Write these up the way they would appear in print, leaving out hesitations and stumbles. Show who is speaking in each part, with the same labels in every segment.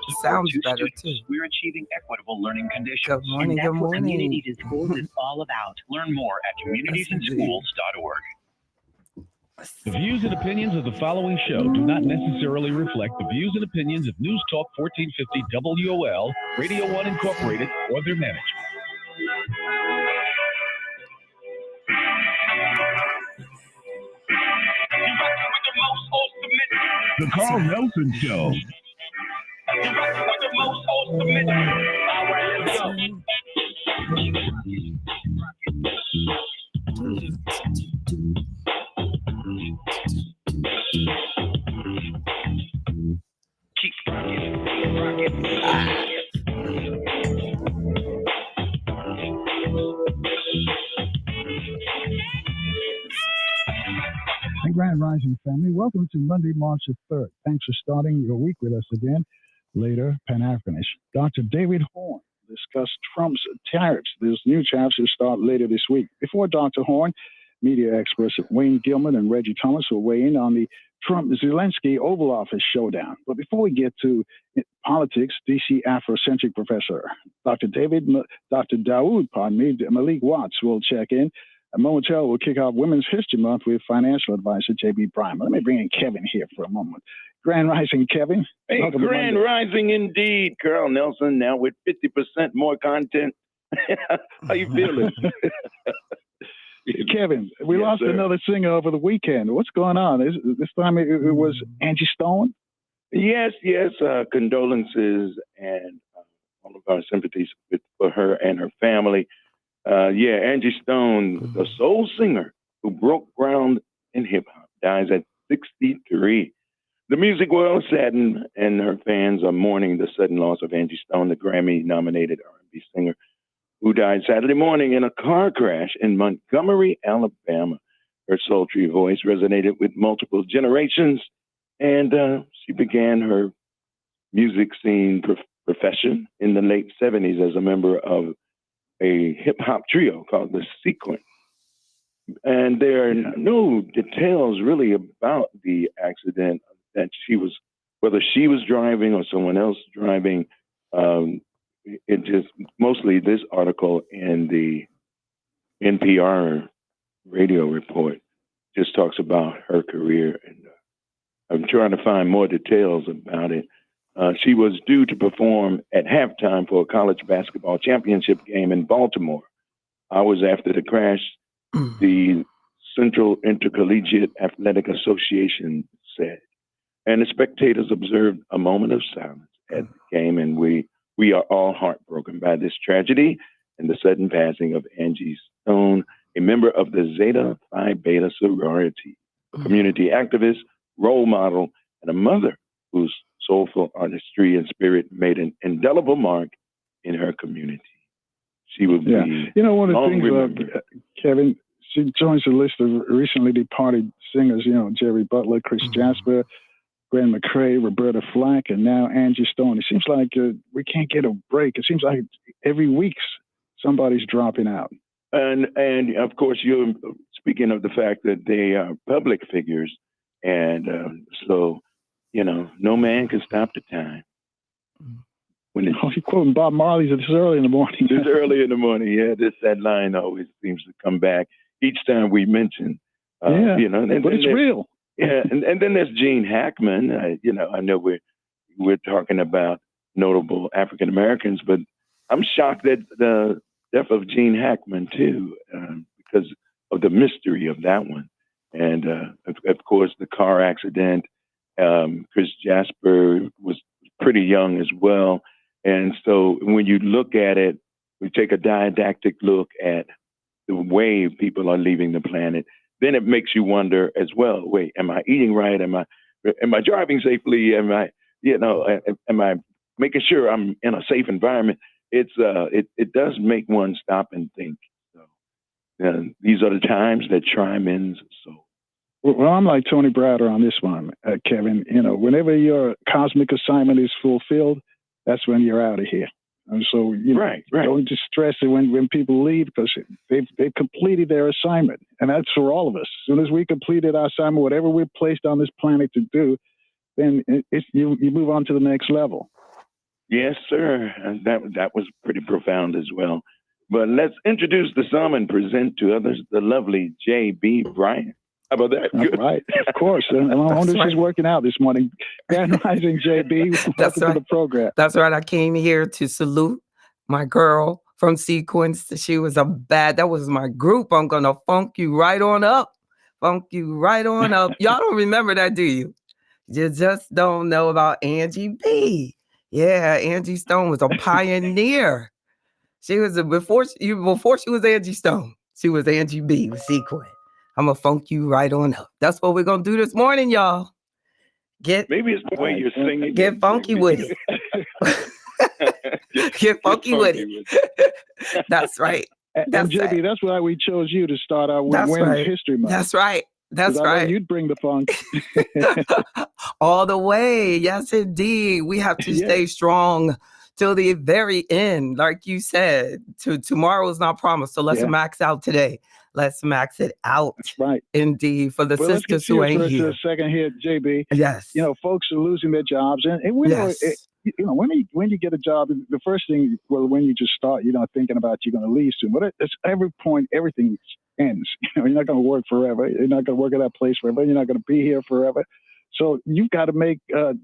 Speaker 1: support
Speaker 2: Sounds
Speaker 1: to
Speaker 2: better
Speaker 1: students.
Speaker 2: too.
Speaker 1: We're achieving equitable learning conditions.
Speaker 2: Good
Speaker 1: And
Speaker 2: morning. Good
Speaker 1: that's what
Speaker 2: morning.
Speaker 1: Communities in Schools is all about. Learn more at
Speaker 2: Yes, indeed.
Speaker 1: communitiesinschools.org.
Speaker 3: The views and opinions of the following show do not necessarily reflect the views and opinions of News Talk 1450 WOL, Radio 1 Incorporated, or their management. The Carl Nelson Show.
Speaker 1: All right, let's go. Keep
Speaker 4: Hey, Grand Rising family, welcome to Monday, March the 3rd. Thanks for starting your week with us again. Later, Pan-Africanist. Dr. David Horn discussed Trump's tariffs. There's new tariffs will start later this week. Before Dr. Horn, media experts Wayne Gilman and Reggie Thomas will weigh in on the Trump-Zelensky Oval Office showdown. But before we get to politics, DC Afrocentric professor Dr. Dawood, Malik Watts will check in. Momentarily, we'll kick off Women's History Month with financial advisor J.B. Bryan. Let me bring in Kevin here for a moment. Grand Rising, Kevin.
Speaker 5: Hey, Grand Rising indeed, Carl Nelson, now with 50% more content. How you feeling?
Speaker 4: Kevin, we lost another singer over the weekend. What's going on? This time it was Angie Stone?
Speaker 5: Yes. Condolences and all of our sympathies for her and her family. Angie Stone, the soul singer who broke ground in hip-hop, dies at 63. The music world saddened, and her fans are mourning the sudden loss of Angie Stone, the Grammy-nominated R&B singer who died Saturday morning in a car crash in Montgomery, Alabama. Her sultry voice resonated with multiple generations, and she began her music scene profession in the late 70s as a member of a hip-hop trio called The Sequence. And there are no details really about the accident that whether she was driving or someone else driving. It just, mostly this article in the NPR radio report just talks about her career. And I'm trying to find more details about it. She was due to perform at halftime for a college basketball championship game in Baltimore. Hours after the crash, the Central Intercollegiate Athletic Association said, and the spectators observed a moment of silence at the game, and we are all heartbroken by this tragedy and the sudden passing of Angie Stone, a member of the Zeta Phi Beta sorority, a community activist, role model, and a mother whose soulful artistry and spirit made an indelible mark in her community. She will be
Speaker 4: one of the things,
Speaker 5: remembered.
Speaker 4: Kevin, she joins the list of recently departed singers, Jerry Butler, Chris Jasper, Gwen McCrae, Roberta Flack, and now Angie Stone. It seems like we can't get a break. It seems like every week somebody's dropping out.
Speaker 5: And of course, you're speaking of the fact that they are public figures, and so no man can stop the time. When it's
Speaker 4: you're quoting Bob Marley's "It's early in the morning."
Speaker 5: It's early in the morning. Yeah, that line always seems to come back each time we mention.
Speaker 4: But it's real.
Speaker 5: Yeah, and then there's Gene Hackman. I know we're talking about notable African Americans, but I'm shocked at the death of Gene Hackman too, because of the mystery of that one. And of course, the car accident. Chris Jasper was pretty young as well. And so when you look at it, we take a didactic look at the way people are leaving the planet. Then it makes you wonder as well, wait, am I eating right? Am I driving safely? Am I making sure I'm in a safe environment? It does make one stop and think. So these are the times that try men's soul.
Speaker 4: Well, I'm like Tony Browder on this one, Kevin. Whenever your cosmic assignment is fulfilled, that's when you're out of here. And so,
Speaker 5: right.
Speaker 4: Don't just stress it when people leave, because they've completed their assignment. And that's for all of us. As soon as we completed our assignment, whatever we're placed on this planet to do, then you move on to the next level.
Speaker 5: Yes, sir. And that was pretty profound as well. But let's introduce the some and present to others the lovely J.B. Bryant. How about that?
Speaker 4: That's
Speaker 5: Good.
Speaker 4: right. Of course. And I wonder if she's working out this morning. Grand Rising, JB.
Speaker 2: That's
Speaker 4: Welcome to
Speaker 2: right.
Speaker 4: the program.
Speaker 2: That's right. I came here to salute my girl from Sequence. She was that was my group. I'm going to funk you right on up. Funk you right on up. Y'all don't remember that, do you? You just don't know about Angie B. Yeah, Angie Stone was a pioneer. She was before she was Angie Stone. She was Angie B with Sequin. I'm gonna funk you right on up. That's what we're gonna do this morning, y'all.
Speaker 5: Maybe it's the way you're singing.
Speaker 2: Get funky with it. Get funky with it. That's right.
Speaker 4: And
Speaker 2: That's
Speaker 4: JB,
Speaker 2: right.
Speaker 4: that's why we chose you to start our
Speaker 2: That's
Speaker 4: Women's
Speaker 2: right.
Speaker 4: History Month.
Speaker 2: That's right. That's
Speaker 4: 'Cause I know
Speaker 2: right.
Speaker 4: you'd bring the funk.
Speaker 2: All the way. Yes, indeed. We have to
Speaker 4: Yeah.
Speaker 2: stay strong till the very end. Like you said, tomorrow is not promised. So let's
Speaker 4: Yeah.
Speaker 2: max out today. Let's max it out.
Speaker 4: That's right.
Speaker 2: Indeed. For the
Speaker 4: Well, let's get
Speaker 2: sisters who
Speaker 4: serious
Speaker 2: ain't
Speaker 4: for
Speaker 2: here.
Speaker 4: a second here, JB.
Speaker 2: Yes.
Speaker 4: You know, folks are losing their jobs, and we know,
Speaker 2: Yes.
Speaker 4: when you get a job, the first thing, well, when you just start, you're not thinking about you're going to leave soon. But at every point, everything ends. You know, you're not going to work forever. You're not going to work at that place forever. You're not going to be here forever. So you've got to make, as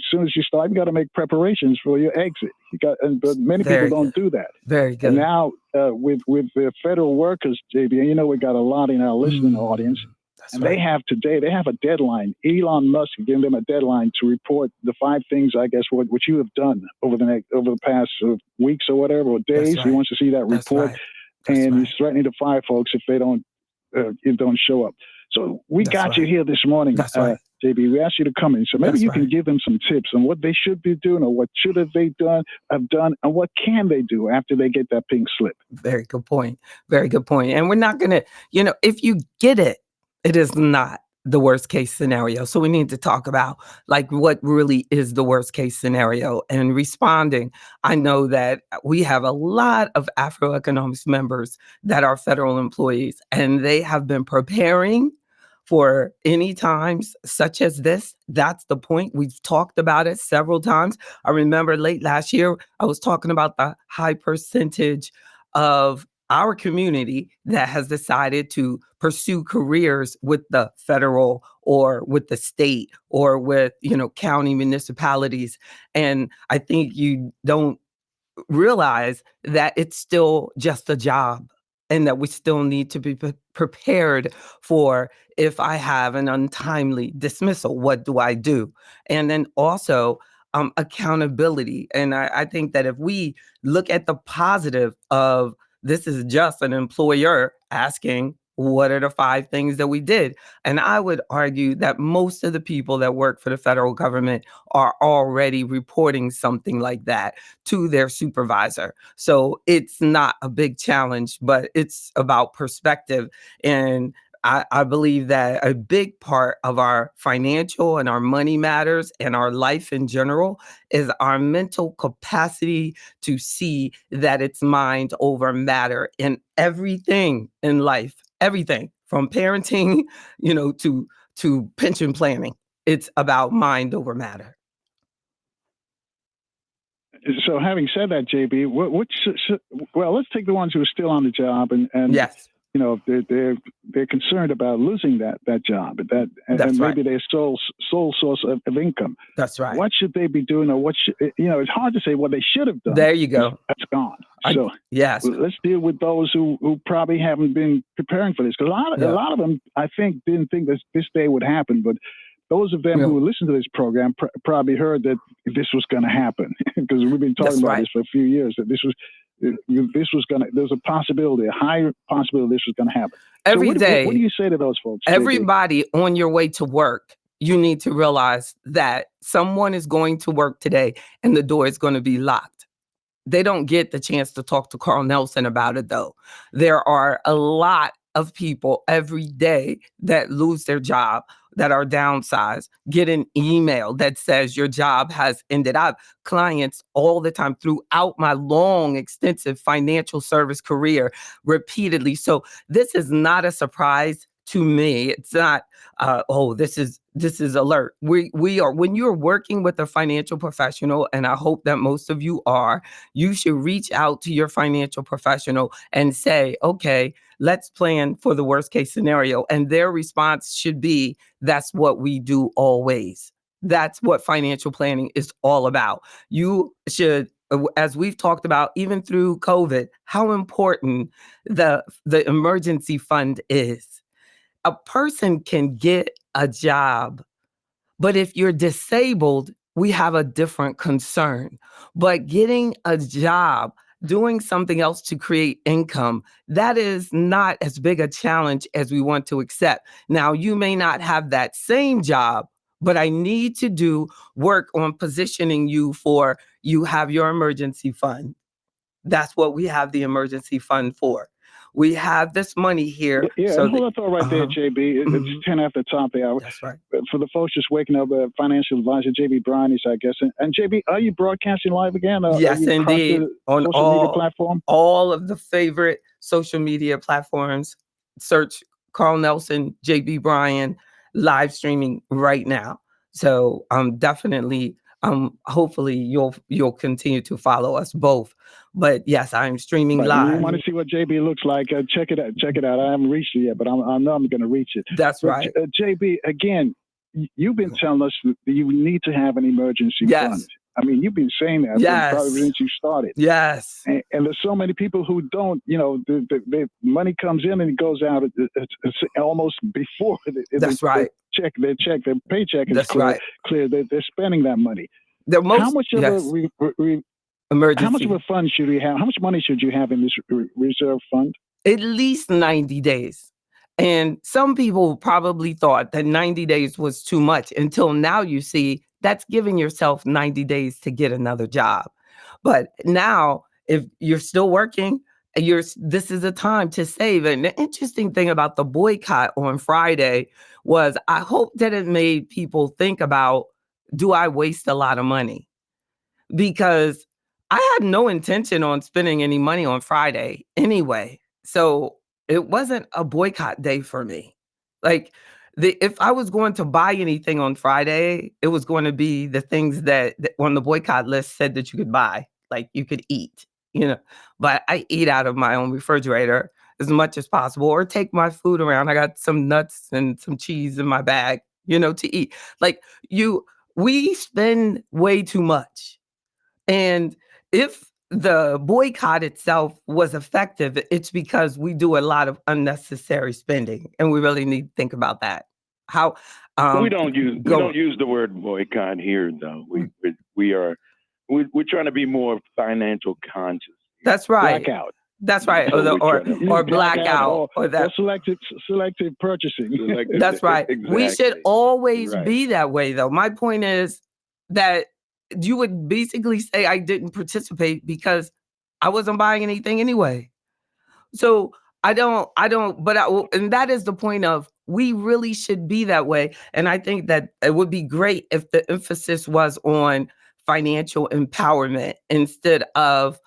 Speaker 4: soon as you start, you've got to make preparations for your exit. But many
Speaker 2: Very
Speaker 4: people don't
Speaker 2: good.
Speaker 4: do that.
Speaker 2: Very good.
Speaker 4: And now with the federal workers, JB, and you know we got a lot in our listening audience.
Speaker 2: That's
Speaker 4: And
Speaker 2: right.
Speaker 4: they have a deadline. Elon Musk is giving them a deadline to report the 5 things, I guess, what you have done over the past weeks or whatever, or days.
Speaker 2: right.
Speaker 4: He wants to see that
Speaker 2: That's
Speaker 4: report,
Speaker 2: right. That's
Speaker 4: and
Speaker 2: right.
Speaker 4: he's threatening to fire folks if they don't show up. So we
Speaker 2: That's
Speaker 4: got you
Speaker 2: right.
Speaker 4: here this morning,
Speaker 2: That's right.
Speaker 4: JB. We asked you to come in, so maybe
Speaker 2: That's
Speaker 4: you can
Speaker 2: right.
Speaker 4: give them some tips on what they should be doing, or what should have they done, and what can they do after they get that pink slip.
Speaker 2: Very good point. Very good point. And we're not going to, if you get it, it is not the worst case scenario. So we need to talk about like what really is the worst case scenario and responding. I know that we have a lot of Afroeconomics members that are federal employees, and they have been preparing for any times such as this. That's the point. We've talked about it several times. I remember late last year, I was talking about the high percentage of our community that has decided to pursue careers with the federal or with the state or with, county municipalities. And I think you don't realize that it's still just a job, and that we still need to be prepared for if I have an untimely dismissal, what do I do? And then also accountability. And I think that if we look at the positive of this is just an employer asking, what are the 5 things that we did? And I would argue that most of the people that work for the federal government are already reporting something like that to their supervisor. So it's not a big challenge, but it's about perspective. And I believe that a big part of our financial and our money matters and our life in general is our mental capacity to see that it's mind over matter in everything in life, everything from parenting, to pension planning. It's about mind over matter.
Speaker 4: So having said that, JB, well, let's take the ones who are still on the job and
Speaker 2: Yes.
Speaker 4: They're concerned about losing that job, and
Speaker 2: That's right.
Speaker 4: maybe their sole source of income.
Speaker 2: That's right.
Speaker 4: What should they be doing, or it's hard to say what they should have done.
Speaker 2: There you go.
Speaker 4: That's gone. So
Speaker 2: Yes.
Speaker 4: let's deal with those who probably haven't been preparing for this, because a lot of them, I think, didn't think this day would happen, but those of them who listen to this program probably heard that this was going to happen, because we've been talking about this for a few years, that there's a possibility, a high possibility this was going to happen.
Speaker 2: Every day.
Speaker 4: What do you say to those folks?
Speaker 2: Everybody on your way to work, you need to realize that someone is going to work today and the door is going to be locked. They don't get the chance to talk to Carl Nelson about it, though. There are a lot of people every day that lose their job, that are downsized, get an email that says your job has ended. I have clients all the time throughout my long, extensive financial service career repeatedly. So this is not a surprise to me. It's not, oh, this is alert. We are, when you're working with a financial professional, and I hope that most of you are, you should reach out to your financial professional and say, okay, let's plan for the worst case scenario. And their response should be, that's what we do always. That's what financial planning is all about. You should, as we've talked about, even through COVID, how important the emergency fund is. A person can get a job, but if you're disabled, we have a different concern. But getting a job, doing something else to create income, that is not as big a challenge as we want to accept. Now, you may not have that same job, but I need to do work on positioning you for, you have your emergency fund. That's what we have the emergency fund for. We have this money here.
Speaker 4: Yeah,
Speaker 2: so
Speaker 4: and hold
Speaker 2: that-
Speaker 4: that thought right there, JB.
Speaker 2: Mhm.
Speaker 4: It's 10 after the top of the hour.
Speaker 2: That's right.
Speaker 4: For the folks just waking up, financial advisor JB Bryan is our guest. And JB, are you broadcasting live again?
Speaker 2: Yes,
Speaker 4: are you across
Speaker 2: indeed.
Speaker 4: the
Speaker 2: On
Speaker 4: social media
Speaker 2: all,
Speaker 4: platform?
Speaker 2: all of the favorite social media platforms. Search Carl Nelson, JB Bryan, live streaming right now. So definitely, hopefully you'll continue to follow us both. But yes, I'm streaming
Speaker 4: Right. And you
Speaker 2: live.
Speaker 4: want to see what JB looks like? Check it out. Check it out. I haven't reached it yet, but I know I'm going to reach it.
Speaker 2: That's
Speaker 4: But,
Speaker 2: right.
Speaker 4: JB, again, you've been telling us that you need to have an emergency
Speaker 2: Yes.
Speaker 4: fund. I mean, you've been saying that probably
Speaker 2: Yes.
Speaker 4: since you started.
Speaker 2: Yes.
Speaker 4: And there's so many people who don't, the money comes in and it goes out. It's almost before
Speaker 2: That's right.
Speaker 4: their paycheck is
Speaker 2: That's right.
Speaker 4: clear. They're spending that money.
Speaker 2: The most
Speaker 4: How much of
Speaker 2: yes, emergency.
Speaker 4: how much of a fund should we have? How much money should you have in this reserve fund?
Speaker 2: At least 90 days. And some people probably thought that 90 days was too much until now you see that's giving yourself 90 days to get another job. But now, if you're still working, this is a time to save. And the interesting thing about the boycott on Friday was I hope that it made people think about, do I waste a lot of money? Because I had no intention on spending any money on Friday anyway. So it wasn't a boycott day for me. Like, if I was going to buy anything on Friday, it was going to be the things that on the boycott list said that you could buy, like you could eat, But I eat out of my own refrigerator as much as possible, or take my food around. I got some nuts and some cheese in my bag, to eat. Like we spend way too much. And if the boycott itself was effective, it's because we do a lot of unnecessary spending, and we really need to think about that. How
Speaker 5: we don't use the word boycott here, though. We're trying to be more financial conscious.
Speaker 2: That's right.
Speaker 4: Blackout.
Speaker 2: That's right. Or blackout or that.
Speaker 4: Or selective purchasing.
Speaker 2: That's right.
Speaker 5: Exactly.
Speaker 2: We should always
Speaker 5: Right.
Speaker 2: be that way, though. My point is that you would basically say I didn't participate because I wasn't buying anything anyway. So and that is the point of, we really should be that way. And I think that it would be great if the emphasis was on financial empowerment instead of,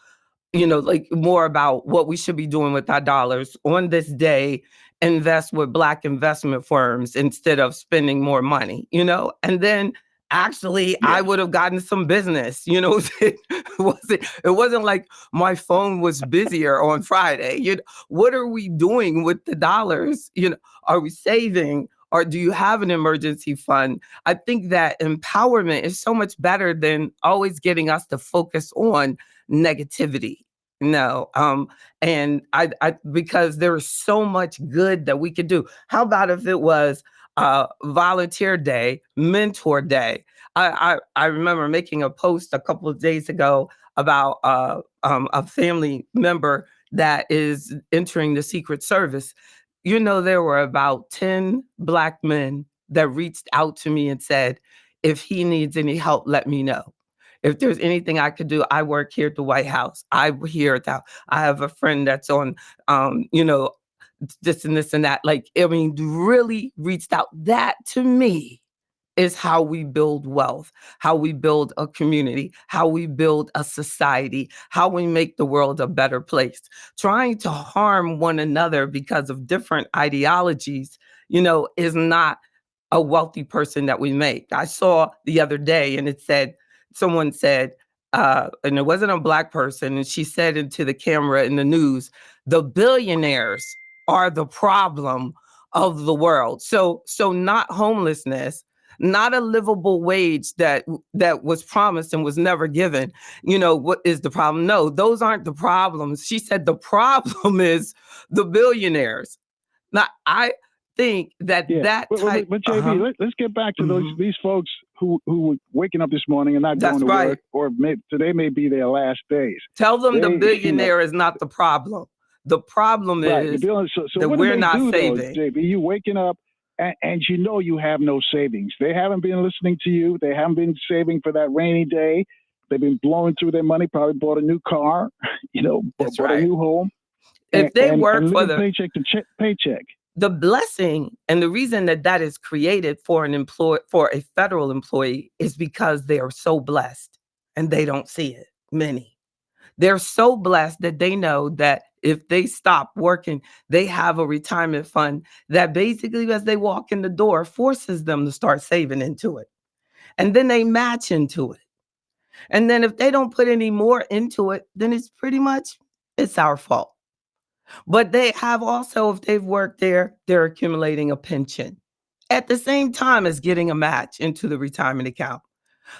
Speaker 2: like more about what we should be doing with our dollars on this day. Invest with Black investment firms instead of spending more money, and then actually I would have gotten some business, it wasn't like my phone was busier on Friday. What are we doing with the dollars? Are we saving, or do you have an emergency fund? I think that empowerment is so much better than always getting us to focus on negativity. No. And I because there is so much good that we could do. How about if it was volunteer day, mentor day? I remember making a post a couple of days ago about a family member that is entering the Secret Service. There were about 10 Black men that reached out to me and said, if he needs any help, let me know. If there's anything I could do, I work here at the White House. I'm here at the, I have a friend that's on, this and this and that. Really reached out. That to me is how we build wealth, how we build a community, how we build a society, how we make the world a better place. Trying to harm one another because of different ideologies is not a wealthy person that we make. I saw the other day, and someone said, and it wasn't a Black person, and she said into the camera in the news, the billionaires are the problem of the world. So not homelessness, not a livable wage that was promised and was never given. What is the problem? No, those aren't the problems. She said the problem is the billionaires. Now, I think that
Speaker 4: but JB, let's get back to these folks who were waking up this morning and not going to work, or today may be their last days.
Speaker 2: Tell them the billionaire is not the problem. The problem is that we're not saving.
Speaker 4: JB, you waking up and you have no savings. They haven't been listening to you. They haven't been saving for that rainy day. They've been blowing through their money, probably bought a new car, bought a new home.
Speaker 2: If they work for the
Speaker 4: paycheck to paycheck.
Speaker 2: The blessing and the reason that is created for a federal employee is because they are so blessed and they don't see it. Many. They're so blessed that they know that if they stop working, they have a retirement fund that basically, as they walk in the door, forces them to start saving into it. And then they match into it. And then if they don't put any more into it, then it's our fault. But they have also, if they've worked there, they're accumulating a pension at the same time as getting a match into the retirement account.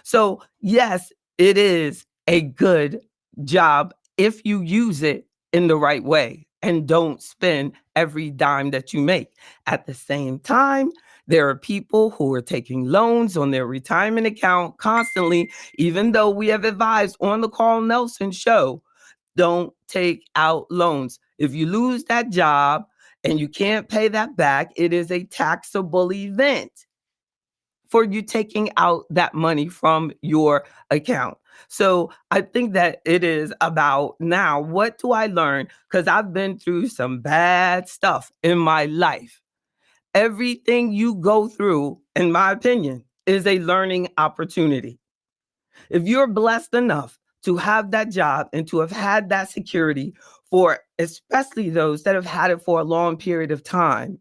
Speaker 2: So yes, it is a good job if you use it in the right way and don't spend every dime that you make. At the same time, there are people who are taking loans on their retirement account constantly, even though we have advised on the Carl Nelson show, don't take out loans. If you lose that job and you can't pay that back, it is a taxable event for you taking out that money from your account. So I think that it is about now, what do I learn? Because I've been through some bad stuff in my life. Everything you go through, in my opinion, is a learning opportunity. If you're blessed enough to have that job and to have had that security, for especially those that have had it for a long period of time.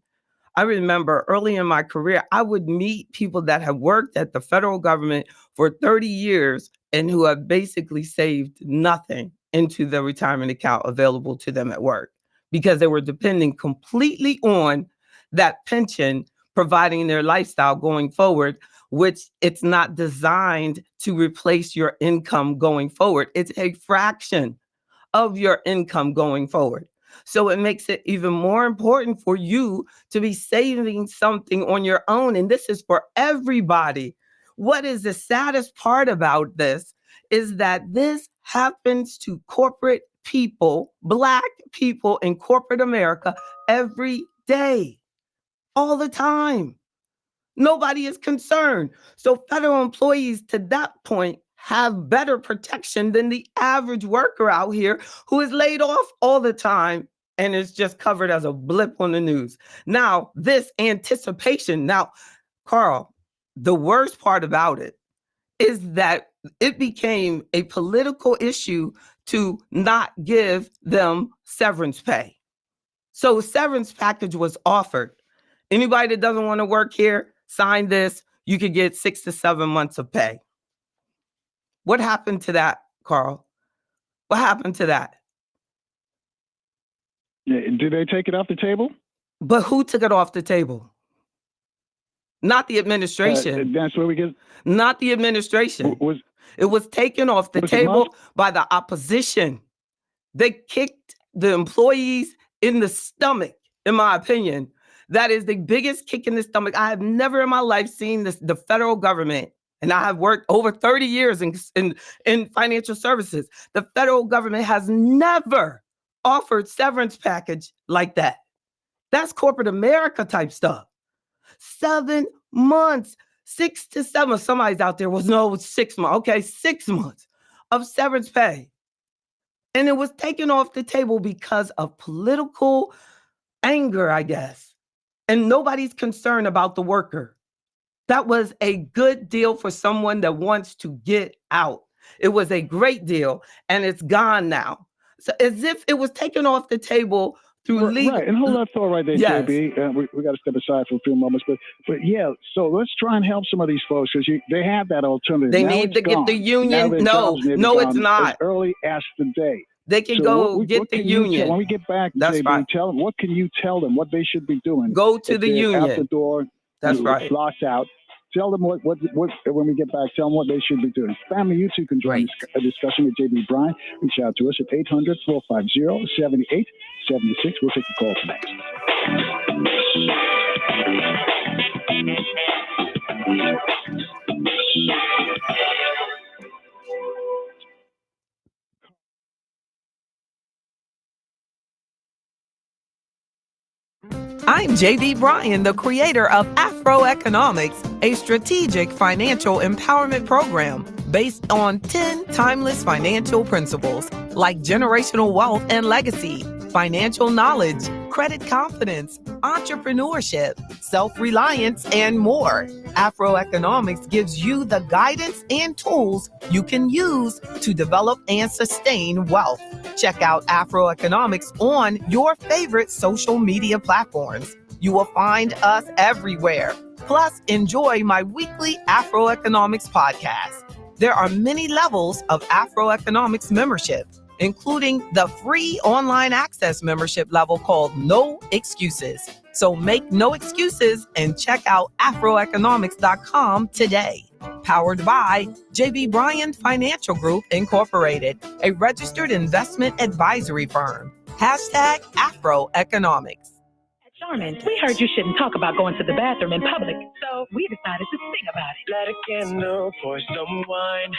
Speaker 2: I remember early in my career, I would meet people that have worked at the federal government for 30 years and who have basically saved nothing into the retirement account available to them at work because they were depending completely on that pension providing their lifestyle going forward, which it's not designed to replace your income going forward. It's a fraction of your income going forward. So it makes it even more important for you to be saving something on your own. And this is for everybody. What is the saddest part about this is that this happens to corporate people, Black people in corporate America every day, all the time. Nobody is concerned. So federal employees to that point have better protection than the average worker out here who is laid off all the time and is just covered as a blip on the news. Now, this anticipation. Now, Carl, the worst part about it is that it became a political issue to not give them severance pay. So severance package was offered. Anybody that doesn't want to work here, sign this. You could get 6 to 7 months of pay. What happened to that, Carl? What happened to that?
Speaker 4: Did they take it off the table?
Speaker 2: But who took it off the table? Not the administration.
Speaker 4: That's where we get.
Speaker 2: Not the administration. It was taken off the table by the opposition. They kicked the employees in the stomach, in my opinion. That is the biggest kick in the stomach. I have never in my life seen the federal government. And I have worked over 30 years in financial services. The federal government has never offered severance package like that. That's corporate America type stuff. 7 months, 6 to 7. Somebody's out there was 6 months. Okay, 6 months of severance pay. And it was taken off the table because of political anger, I guess. And nobody's concerned about the worker. That was a good deal for someone that wants to get out. It was a great deal, and it's gone now. So as if it was taken off the table through legal.
Speaker 4: Right, and hold that thought right there,
Speaker 2: Yes.
Speaker 4: JB. We got to step aside for a few moments, but yeah. So let's try and help some of these folks because they have that alternative.
Speaker 2: They
Speaker 4: now
Speaker 2: need
Speaker 4: it's
Speaker 2: to get
Speaker 4: gone.
Speaker 2: the union.
Speaker 4: Now their
Speaker 2: No,
Speaker 4: jobs may be
Speaker 2: no, it's
Speaker 4: gone
Speaker 2: not.
Speaker 4: as early as today.
Speaker 2: They can
Speaker 4: So
Speaker 2: go
Speaker 4: what
Speaker 2: get the
Speaker 4: can you tell,
Speaker 2: union.
Speaker 4: when we get back,
Speaker 2: That's
Speaker 4: JB?
Speaker 2: right.
Speaker 4: Tell them what can you tell them what they should be doing.
Speaker 2: Go to
Speaker 4: if
Speaker 2: the
Speaker 4: they're out the
Speaker 2: union.
Speaker 4: door.
Speaker 2: That's
Speaker 4: and
Speaker 2: right.
Speaker 4: locked out. Tell them what when we get back. Tell them what they should be doing. Family, you too can join
Speaker 2: Right.
Speaker 4: a discussion with JB Bryant. Reach out to us at 800-450-7876. We'll take the call next.
Speaker 2: I'm JB Bryan, the creator of Afroeconomics, a strategic financial empowerment program based on 10 timeless financial principles like generational wealth and legacy, financial knowledge, credit confidence, entrepreneurship, self-reliance, and more. Afroeconomics gives you the guidance and tools you can use to develop and sustain wealth. Check out Afroeconomics on your favorite social media platforms. You will find us everywhere. Plus, enjoy my weekly Afroeconomics podcast. There are many levels of Afroeconomics membership, including the free online access membership level called No Excuses. So make no excuses and check out afroeconomics.com today. Powered by JB Bryan Financial Group Incorporated, a registered investment advisory firm. Hashtag Afroeconomics.
Speaker 6: Charmin, we heard you shouldn't talk about going to the bathroom in public, so we decided to sing about it.
Speaker 7: Light a candle for some wine.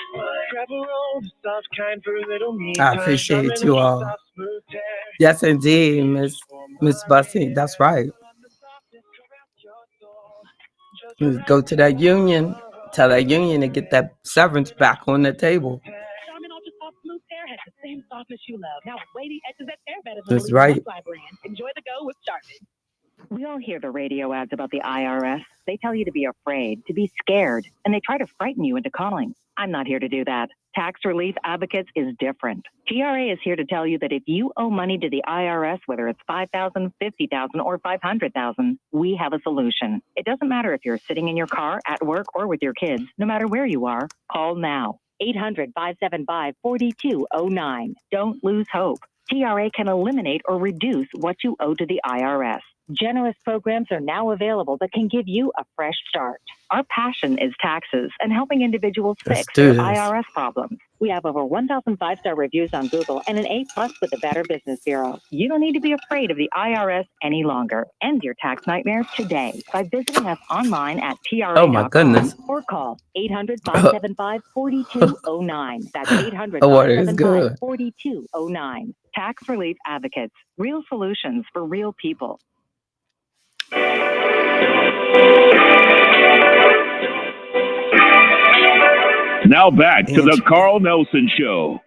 Speaker 7: Grab a roll, the soft kind for a little me.
Speaker 2: I appreciate you all. Yes, indeed, Miss Bussy. That's right. Go to that union. Tell that union to get that severance back on the table.
Speaker 6: Charmin Ultra Soft Smooth Hair has the same softness you love. Now with wavy edges that tear better than
Speaker 2: That's
Speaker 6: the
Speaker 2: right.
Speaker 6: Butterfly brand. Enjoy the go with Charmin.
Speaker 8: We all hear the radio ads about the IRS. They tell you to be afraid, to be scared, and they try to frighten you into calling. I'm not here to do that. Tax Relief Advocates is different. TRA is here to tell you that if you owe money to the IRS, whether it's $5,000, $50,000, or $500,000, we have a solution. It doesn't matter if you're sitting in your car, at work, or with your kids. No matter where you are, call now. 800-575-4209. Don't lose hope. TRA can eliminate or reduce what you owe to the IRS. Generous programs are now available that can give you a fresh start. Our passion is taxes and helping individuals
Speaker 2: Let's
Speaker 8: fix
Speaker 2: do
Speaker 8: their
Speaker 2: this.
Speaker 8: IRS problems. We have over 1,000 5-star reviews on Google and an A+ with the Better Business Bureau. You don't need to be afraid of the IRS any longer. End your tax nightmares today by visiting us online at TRA.com.
Speaker 2: Oh, my goodness.
Speaker 8: Or call 800-575-4209. That's
Speaker 2: The water is good.
Speaker 8: 800-575-4209. Tax Relief Advocates. Real solutions for real people.
Speaker 3: Now back to the
Speaker 2: Angie.
Speaker 3: Carl Nelson Show.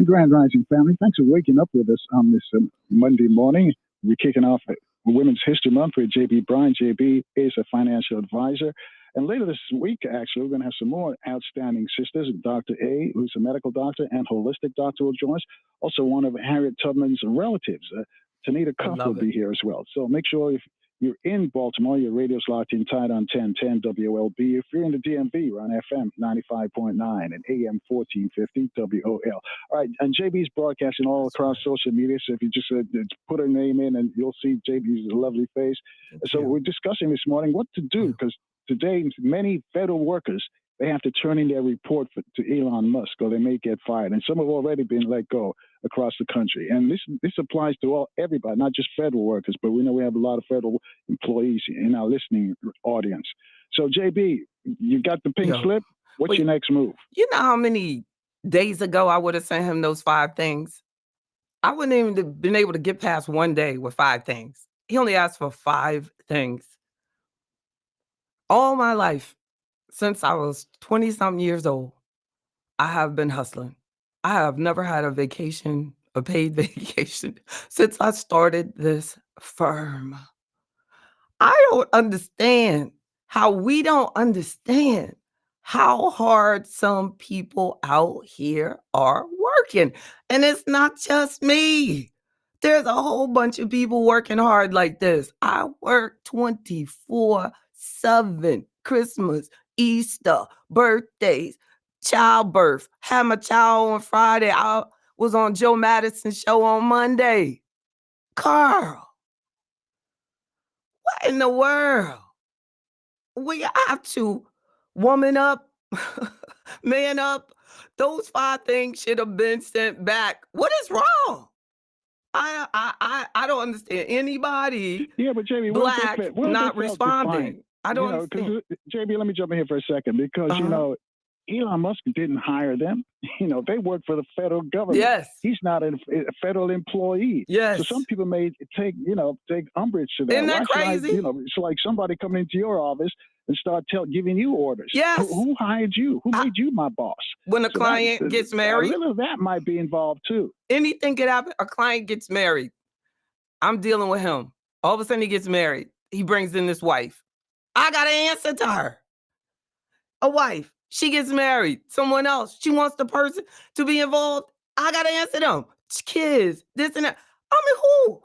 Speaker 4: Grand Rising family, thanks for waking up with us on this Monday morning. We're kicking off Women's History Month with JB Bryan. JB is a financial advisor. And later this week, actually, we're going to have some more outstanding sisters. Dr. A, who's a medical doctor and holistic doctor, will join us. Also, one of Harriet Tubman's relatives, Tanita Cuff, will be here as well. So make sure if you're in Baltimore, your radio's locked in tight on 1010 WLB. If you're in the DMV, we're on FM 95.9 and AM 1450 WOL. All right, and JB's broadcasting all across social media, so if you just put her name in and you'll see JB's lovely face. So we're discussing this morning what to do, because today many federal workers, they have to turn in their report to Elon Musk or they may get fired. And some have already been let go across the country. And this applies to everybody, not just federal workers, but we know we have a lot of federal employees in our listening audience. So, JB, you got the pink slip. What's your next move?
Speaker 2: You know how many days ago I would have sent him those 5 things? I wouldn't even have been able to get past one day with 5 things. He only asked for 5 things. All my life, since I was 20-something years old, I have been hustling. I have never had a paid vacation, since I started this firm. I don't understand how we don't understand how hard some people out here are working. And it's not just me. There's a whole bunch of people working hard like this. I work 24/7. Christmas, Easter, birthdays, childbirth. Had my child on Friday. I was on Joe Madison's show on Monday. Carl, what in the world? We have to woman up, man up. Those 5 things should have been sent back. What is wrong? I don't understand anybody
Speaker 4: Yeah, but JB,
Speaker 2: black
Speaker 4: what if they
Speaker 2: not
Speaker 4: felt defiant?
Speaker 2: responding. I don't understand.
Speaker 4: JB, let me jump in here for a second because
Speaker 2: Uh-huh.
Speaker 4: Elon Musk didn't hire them. They work for the federal government.
Speaker 2: Yes.
Speaker 4: He's not a federal employee.
Speaker 2: Yes.
Speaker 4: So some people may take umbrage to that.
Speaker 2: Isn't that
Speaker 4: Why should
Speaker 2: crazy?
Speaker 4: it's like somebody coming into your office and start giving you orders.
Speaker 2: Yes.
Speaker 4: Who hired you? Who made you my boss?
Speaker 2: When a
Speaker 4: So
Speaker 2: client gets married,
Speaker 4: a little of that might be involved too.
Speaker 2: anything could happen. A client gets married. I'm dealing with him. All of a sudden he gets married. He brings in this wife. I got to answer to her. A wife. She gets married. Someone else. She wants the person to be involved. I got to answer them. Kids, this and that. I mean,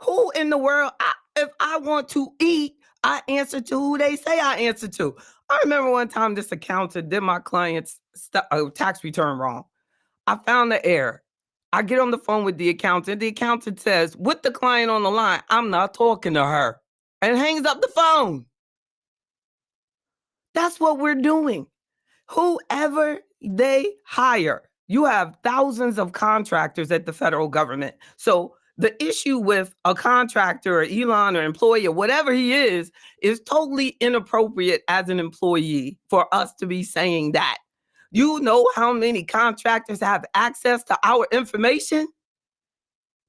Speaker 2: who in the world? If I want to eat, I answer to who they say I answer to. I remember one time this accountant did my client's tax return wrong. I found the error. I get on the phone with the accountant. The accountant says, with the client on the line, I'm not talking to her, and hangs up the phone. That's what we're doing. Whoever they hire, you have thousands of contractors at the federal government. So the issue with a contractor or Elon or employee or whatever he is totally inappropriate as an employee for us to be saying that. You know how many contractors have access to our information?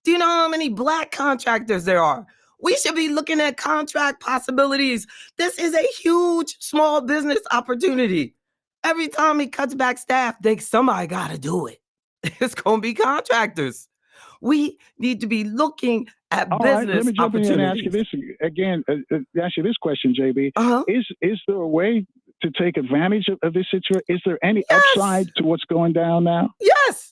Speaker 2: Do you know how many black contractors there are? We should be looking at contract possibilities. This is a huge small business opportunity. Every time he cuts back staff, somebody got to do it. It's going to be contractors. We need to be looking at
Speaker 4: All right,
Speaker 2: business
Speaker 4: let me jump in and ask you
Speaker 2: opportunities.
Speaker 4: this again. Ask you this question, JB.
Speaker 2: Uh-huh.
Speaker 4: Is there a way to take advantage of this situation? Is there any
Speaker 2: Yes.
Speaker 4: upside to what's going down now?
Speaker 2: Yes.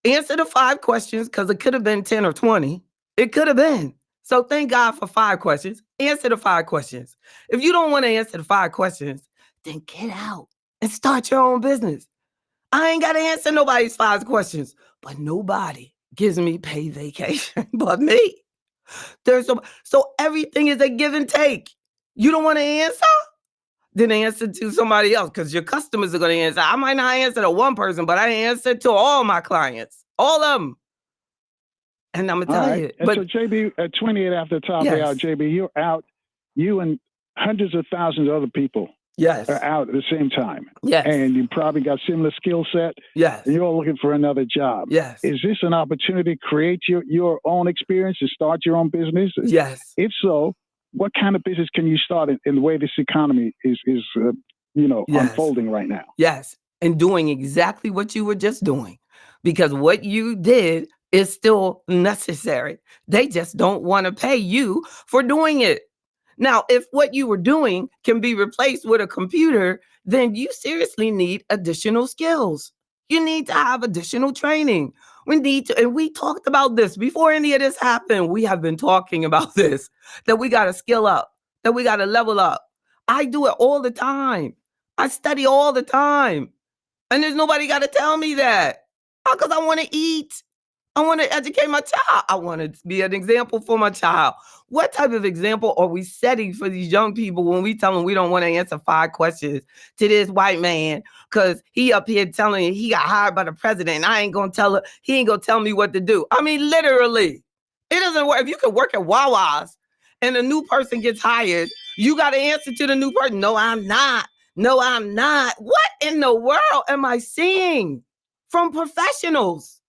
Speaker 2: Answer the 5 questions because it could have been 10 or 20. It could have been. So thank God for 5 questions. Answer the 5 questions. If you don't want to answer the 5 questions, then get out and start your own business. I ain't got to answer nobody's 5 questions, but nobody gives me paid vacation but me. So everything is a give and take. You don't want to answer? Then answer to somebody else because your customers are going to answer. I might not answer to one person, but I answer to all my clients, all of them. And I'm going to
Speaker 4: All
Speaker 2: tell
Speaker 4: right.
Speaker 2: you.
Speaker 4: And
Speaker 2: But
Speaker 4: so, JB, at 28 after the top of the hour,
Speaker 2: yes,
Speaker 4: JB, you're out. You and hundreds of thousands of other people
Speaker 2: yes,
Speaker 4: are out at the same time.
Speaker 2: yes,
Speaker 4: And you probably got similar skill set,
Speaker 2: yes,
Speaker 4: and you're all looking for another job.
Speaker 2: yes,
Speaker 4: Is this an opportunity to create your own experience and start your own business?
Speaker 2: yes,
Speaker 4: If so, what kind of business can you start in the way this economy is
Speaker 2: yes,
Speaker 4: unfolding right now?
Speaker 2: yes. And doing exactly what you were just doing because what you did is still necessary. They just don't want to pay you for doing it. Now, if what you were doing can be replaced with a computer, then you seriously need additional skills. You need to have additional training. We need to, and we talked about this before any of this happened. We have been talking about this, that we got to skill up, that we got to level up. I do it all the time. I study all the time. And there's nobody got to tell me that. Because I want to eat. I want to educate my child. I want to be an example for my child. What type of example are we setting for these young people when we tell them we don't want to answer 5 questions to this white man because he up here telling he got hired by the president and I ain't going to tell her, he ain't going to tell me what to do. I mean, literally, it doesn't work. If you could work at Wawa's and a new person gets hired, you got to answer to the new person. No, I'm not. No, I'm not. What in the world am I seeing from professionals?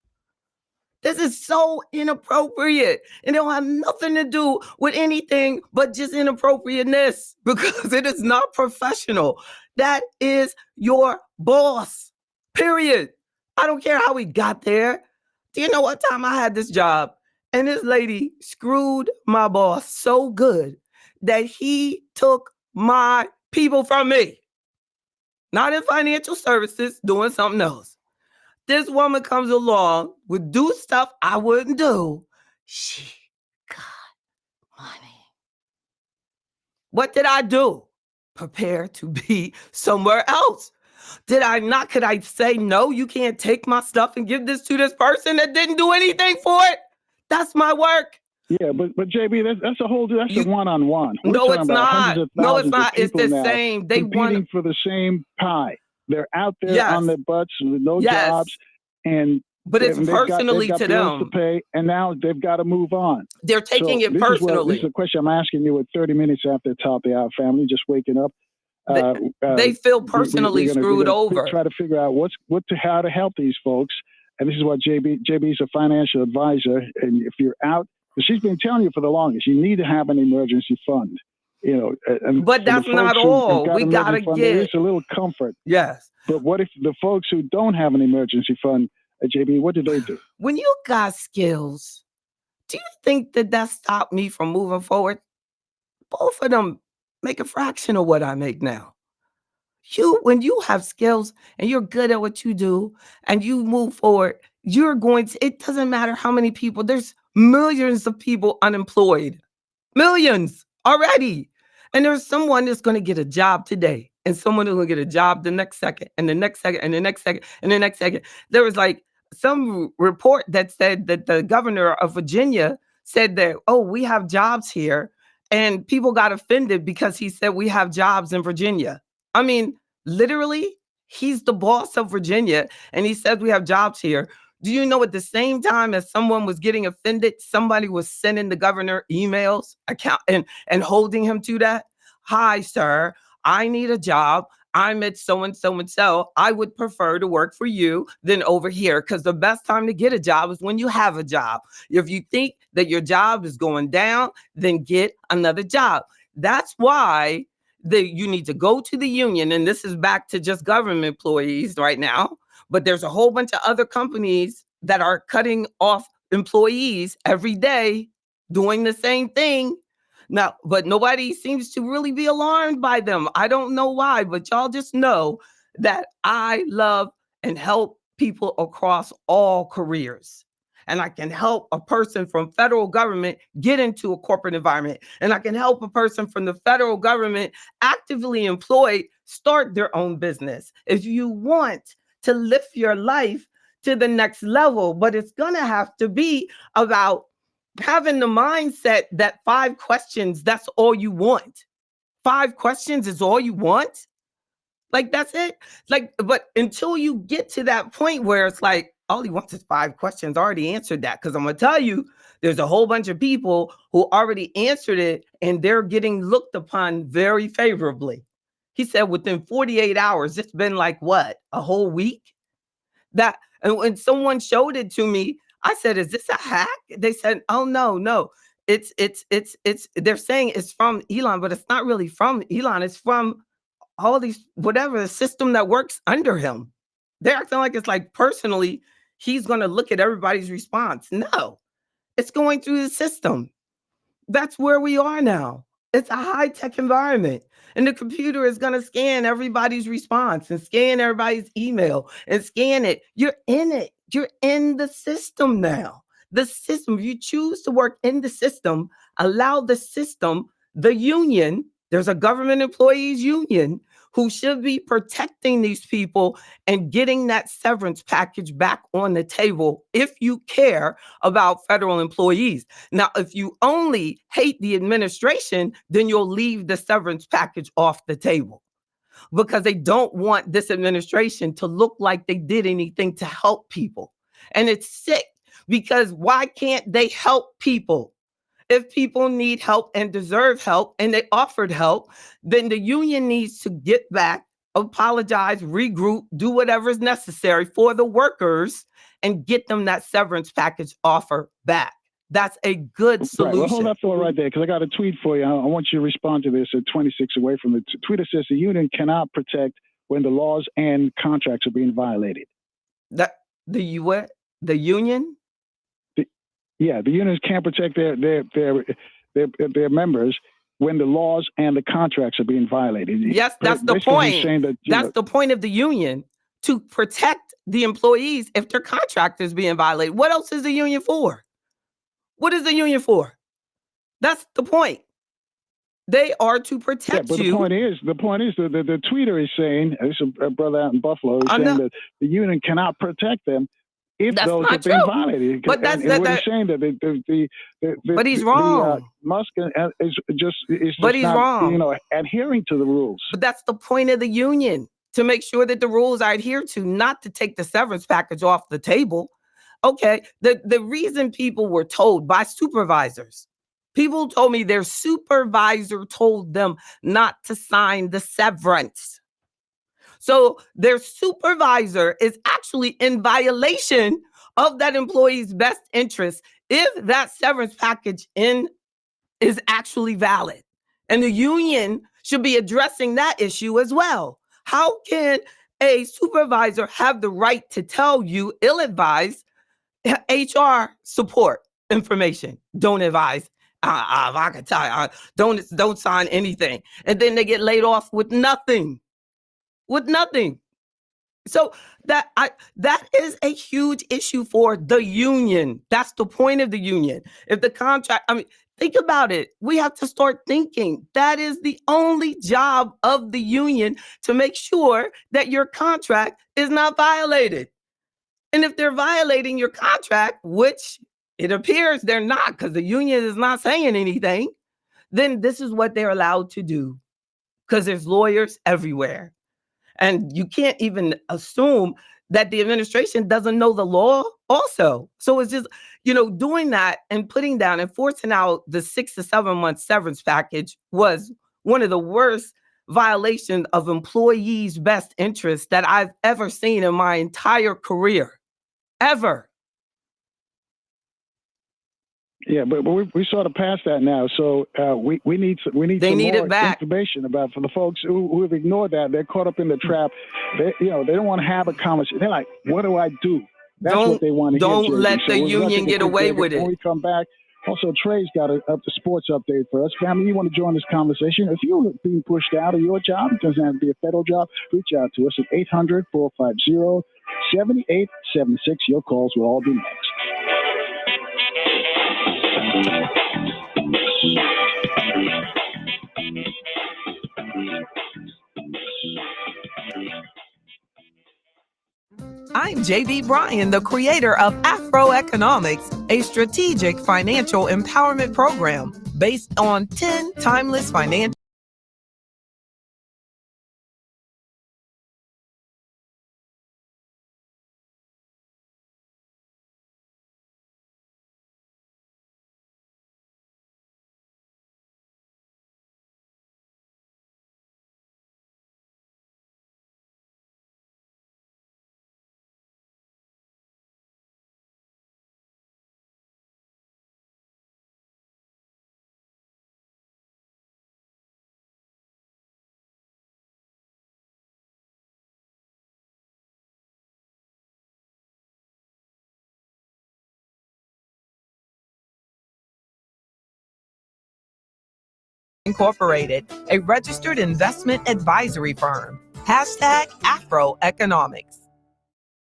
Speaker 2: This is so inappropriate. And it don't have nothing to do with anything but just inappropriateness because it is not professional. That is your boss, period. I don't care how we got there. Do you know what time I had this job? And this lady screwed my boss so good that he took my people from me. Not in financial services, doing something else. This woman comes along, would do stuff I wouldn't do. She got money. What did I do? Prepare to be somewhere else. Did I not? Could I say, no, you can't take my stuff and give this to this person that didn't do anything for it? That's my work.
Speaker 4: Yeah, but JB, that's a whole that's a one-on-one. We're
Speaker 2: No,
Speaker 4: talking
Speaker 2: it's
Speaker 4: about
Speaker 2: not.
Speaker 4: hundreds of
Speaker 2: No, it's
Speaker 4: thousands of
Speaker 2: not. It's
Speaker 4: people
Speaker 2: the
Speaker 4: now
Speaker 2: same. They
Speaker 4: competing
Speaker 2: want
Speaker 4: for the same pie. They're out there
Speaker 2: Yes.
Speaker 4: on their butts with no
Speaker 2: Yes.
Speaker 4: jobs, and
Speaker 2: But it's
Speaker 4: they've
Speaker 2: personally
Speaker 4: got
Speaker 2: to
Speaker 4: bills
Speaker 2: them.
Speaker 4: to pay, and now they've got to move on.
Speaker 2: They're taking
Speaker 4: So
Speaker 2: it
Speaker 4: this
Speaker 2: personally.
Speaker 4: This is a question I'm asking you at 30 minutes after the top of the hour, family, just waking up.
Speaker 2: They feel personally screwed over.
Speaker 4: Try to figure out how to help these folks. And this is what JB's a financial advisor. And if you're out, because she's been telling you for the longest, you need to have an emergency fund. You know,
Speaker 2: But that's not all. We gotta
Speaker 4: there is
Speaker 2: get
Speaker 4: a little comfort.
Speaker 2: yes.
Speaker 4: But what if the folks who don't have an emergency fund, JB, what do they do?
Speaker 2: When you got skills, do you think that stopped me from moving forward? Both of them make a fraction of what I make now. When you have skills and you're good at what you do and you move forward, it doesn't matter how many people, there's millions of people unemployed. Millions already. And there's someone that's going to get a job today and someone who's going to get a job the next second and the next second and the next second and the next second. There was like some report that said that the governor of Virginia said that, oh, we have jobs here. And people got offended because he said we have jobs in Virginia. I mean, literally, he's the boss of Virginia and he says we have jobs here. Do you know at the same time as someone was getting offended, somebody was sending the governor emails and holding him to that? Hi, sir, I need a job. I'm at so-and-so and so. I would prefer to work for you than over here because the best time to get a job is when you have a job. If you think that your job is going down, then get another job. That's why you need to go to the union. And this is back to just government employees right now. But there's a whole bunch of other companies that are cutting off employees every day doing the same thing. Now, but nobody seems to really be alarmed by them. I don't know why, but y'all just know that I love and help people across all careers. And I can help a person from federal government get into a corporate environment. And I can help a person from the federal government actively employed start their own business. If you want to lift your life to the next level, but it's going to have to be about having the mindset that 5 questions, that's all you want. 5 questions is all you want? Like, that's it? Like, but until you get to that point where it's like, all he wants is 5 questions, I already answered that. Because I'm going to tell you, there's a whole bunch of people who already answered it and they're getting looked upon very favorably. He said within 48 hours, it's been like what, a whole week? And when someone showed it to me, I said, is this a hack? They said, oh, no. It's they're saying it's from Elon, but it's not really from Elon. It's from all these, whatever, the system that works under him. They're acting like it's like personally, he's going to look at everybody's response. No, it's going through the system. That's where we are now. It's a high-tech environment. And the computer is going to scan everybody's response and scan everybody's email and scan it. You're in it. You're in the system now. The system, if you choose to work in the system, allow the system, the union, there's a government employees union who should be protecting these people and getting that severance package back on the table if you care about federal employees. Now, if you only hate the administration, then you'll leave the severance package off the table because they don't want this administration to look like they did anything to help people. And it's sick because why can't they help people? If people need help and deserve help and they offered help, then the union needs to get back, apologize, regroup, do whatever is necessary for the workers and get them that severance package offer back. That's a good solution.
Speaker 4: Right. Well, hold that thought right there because I got a tweet for you. I want you to respond to this at 26 away from the tweeter says the union cannot protect when the laws and contracts are being violated.
Speaker 2: The union?
Speaker 4: Yeah, the unions can't protect their members when the laws and the contracts are being violated.
Speaker 2: Yes, that's the
Speaker 4: Basically, he's
Speaker 2: point.
Speaker 4: saying that,
Speaker 2: That's the point of the union, to protect the employees if their contract is being violated. What else is the union for? What is the union for? That's the point. They are to protect
Speaker 4: but
Speaker 2: you.
Speaker 4: the point is, the tweeter is saying, this is a brother out in Buffalo, is saying that the union cannot protect them if
Speaker 2: That's
Speaker 4: those
Speaker 2: not
Speaker 4: are being
Speaker 2: true.
Speaker 4: violated.
Speaker 2: But that's
Speaker 4: what he's saying that
Speaker 2: but he's wrong.
Speaker 4: Musk is just
Speaker 2: But he's
Speaker 4: not,
Speaker 2: wrong.
Speaker 4: adhering to the rules.
Speaker 2: But that's the point of the union, to make sure that the rules are adhered to, not to take the severance package off the table. Okay, the reason people were told by supervisors, people told me their supervisor told them not to sign the severance. So their supervisor is actually in violation of that employee's best interest if that severance package is actually valid. And the union should be addressing that issue as well. How can a supervisor have the right to tell you ill-advised HR support information? Don't advise. I can tell you, don't sign anything. And then they get laid off with nothing. So that is a huge issue for the union. That's the point of the union. If the contract, think about it. We have to start thinking. That is the only job of the union, to make sure that your contract is not violated. And if they're violating your contract, which it appears they're not, because the union is not saying anything, then this is what they're allowed to do, because there's lawyers everywhere. And you can't even assume that the administration doesn't know the law also. So it's just, doing that and putting down and forcing out the 6 to 7 month severance package was one of the worst violations of employees' best interest that I've ever seen in my entire career. Ever.
Speaker 4: Yeah, but we sort of passed that now. So we need some more information about, for the folks who have ignored that. They're caught up in the trap. They don't want to have a conversation. They're like, what do I do? That's what they want to hear.
Speaker 2: Don't let the union get away with it.
Speaker 4: When we come back, also Trey's got the sports update for us. Family, you want to join this conversation? If you're being pushed out of your job, it doesn't have to be a federal job, reach out to us at 800-450-7876. Your calls will all be next.
Speaker 2: I'm JB Bryan, the creator of Afro Economics, a strategic financial empowerment program based on 10 timeless financial Incorporated, a registered investment advisory firm. #Afro Economics.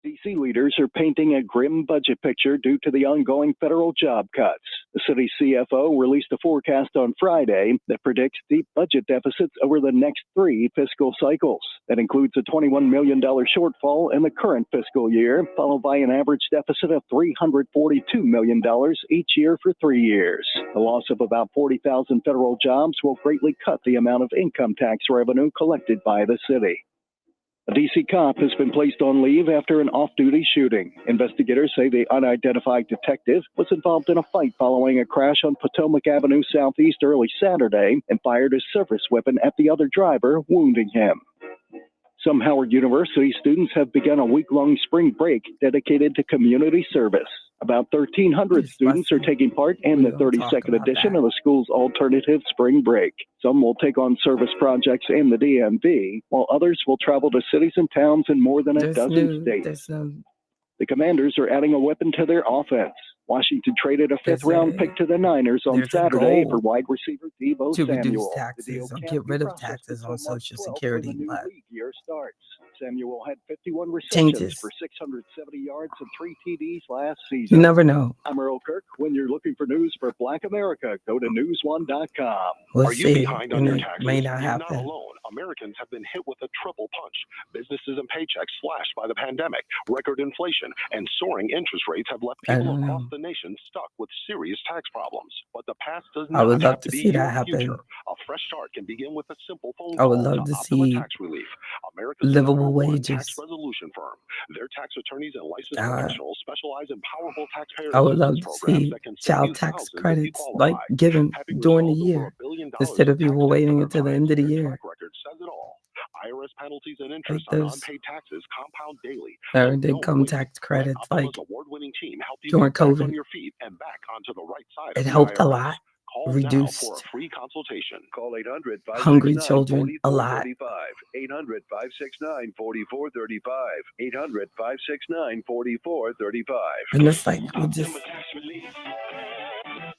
Speaker 9: D.C. leaders are painting a grim budget picture due to the ongoing federal job cuts. The city's CFO released a forecast on Friday that predicts deep budget deficits over the next 3 fiscal cycles. That includes a $21 million shortfall in the current fiscal year, followed by an average deficit of $342 million each year for 3 years. The loss of about 40,000 federal jobs will greatly cut the amount of income tax revenue collected by the city. A D.C. cop has been placed on leave after an off-duty shooting. Investigators say the unidentified detective was involved in a fight following a crash on Potomac Avenue Southeast early Saturday and fired a service weapon at the other driver, wounding him. Some Howard University students have begun a week-long spring break dedicated to community service. About 1,300 students are taking part in the 32nd edition of the school's alternative spring break. Some will take on service projects in the DMV, while others will travel to cities and towns in more than a dozen states. The Commanders are adding a weapon to their offense. Washington traded a fifth-round pick to the Niners on
Speaker 2: there's a
Speaker 9: Saturday
Speaker 2: goal
Speaker 9: for wide receiver Deebo
Speaker 2: to reduce
Speaker 9: Samuel.
Speaker 2: taxes or
Speaker 9: can't
Speaker 2: get
Speaker 9: be
Speaker 2: rid of
Speaker 9: processed
Speaker 2: taxes
Speaker 9: until
Speaker 2: on
Speaker 9: March
Speaker 2: Social
Speaker 9: 12th when
Speaker 2: Security,
Speaker 9: the new
Speaker 2: but
Speaker 9: league year starts. Samuel had 51 receptions
Speaker 2: changes.
Speaker 9: for 670 yards and 3 TDs last
Speaker 2: You
Speaker 9: season.
Speaker 2: never know.
Speaker 9: I'm Earl Kirk. When you're looking for news for Black America, go to newsone.com.
Speaker 2: We'll
Speaker 10: Are you
Speaker 2: see.
Speaker 10: behind on
Speaker 2: And
Speaker 10: your
Speaker 2: it
Speaker 10: taxes?
Speaker 2: may not
Speaker 10: You're not
Speaker 2: happen.
Speaker 10: alone. Americans have been hit with a triple punch. Businesses and paychecks slashed by the pandemic, record inflation, and soaring interest rates have left
Speaker 2: I
Speaker 10: people
Speaker 2: don't
Speaker 10: across
Speaker 2: know.
Speaker 10: the nation stuck with serious tax problems. But the past does
Speaker 2: I would
Speaker 10: not have
Speaker 2: love
Speaker 10: to
Speaker 2: to
Speaker 10: be
Speaker 2: see
Speaker 10: your
Speaker 2: that happen.
Speaker 10: future. A fresh start can begin with a simple phone
Speaker 2: I would
Speaker 10: call
Speaker 2: love
Speaker 10: to
Speaker 2: to
Speaker 10: Optima
Speaker 2: see
Speaker 10: Tax Relief, America's
Speaker 2: livable
Speaker 10: #1 tax
Speaker 2: wages.
Speaker 10: resolution firm. Their tax attorneys and licensed
Speaker 2: Uh,
Speaker 10: professionals specialize in powerful taxpayer
Speaker 2: I would
Speaker 10: assistance
Speaker 2: love to
Speaker 10: programs
Speaker 2: see
Speaker 10: that can save
Speaker 2: child
Speaker 10: you
Speaker 2: tax
Speaker 10: thousands if you
Speaker 2: credits
Speaker 10: qualify.
Speaker 2: like given
Speaker 10: Having
Speaker 2: during the
Speaker 10: resolved over
Speaker 2: year
Speaker 10: $1 billion
Speaker 2: instead
Speaker 10: in
Speaker 2: of
Speaker 10: tax
Speaker 2: people
Speaker 10: debt
Speaker 2: waiting
Speaker 10: for
Speaker 2: until the
Speaker 10: their
Speaker 2: end of the
Speaker 10: clients, their
Speaker 2: year.
Speaker 10: track record says it all. IRS penalties and
Speaker 2: Like
Speaker 10: interest on
Speaker 2: those
Speaker 10: unpaid taxes compound daily, so
Speaker 2: earned
Speaker 10: don't
Speaker 2: income
Speaker 10: wait.
Speaker 2: tax
Speaker 10: Let
Speaker 2: credits
Speaker 10: Optima's
Speaker 2: like
Speaker 10: award-winning team help you
Speaker 2: during
Speaker 10: get back on
Speaker 2: COVID.
Speaker 10: your feet and back onto the right side
Speaker 2: It
Speaker 10: of the
Speaker 2: helped a
Speaker 10: IRS.
Speaker 2: lot.
Speaker 10: Call now for a
Speaker 2: Reduced
Speaker 10: free consultation. Call
Speaker 2: hungry children a lot.
Speaker 9: 800-569-4435. 800-569-4435.
Speaker 2: And it's like we just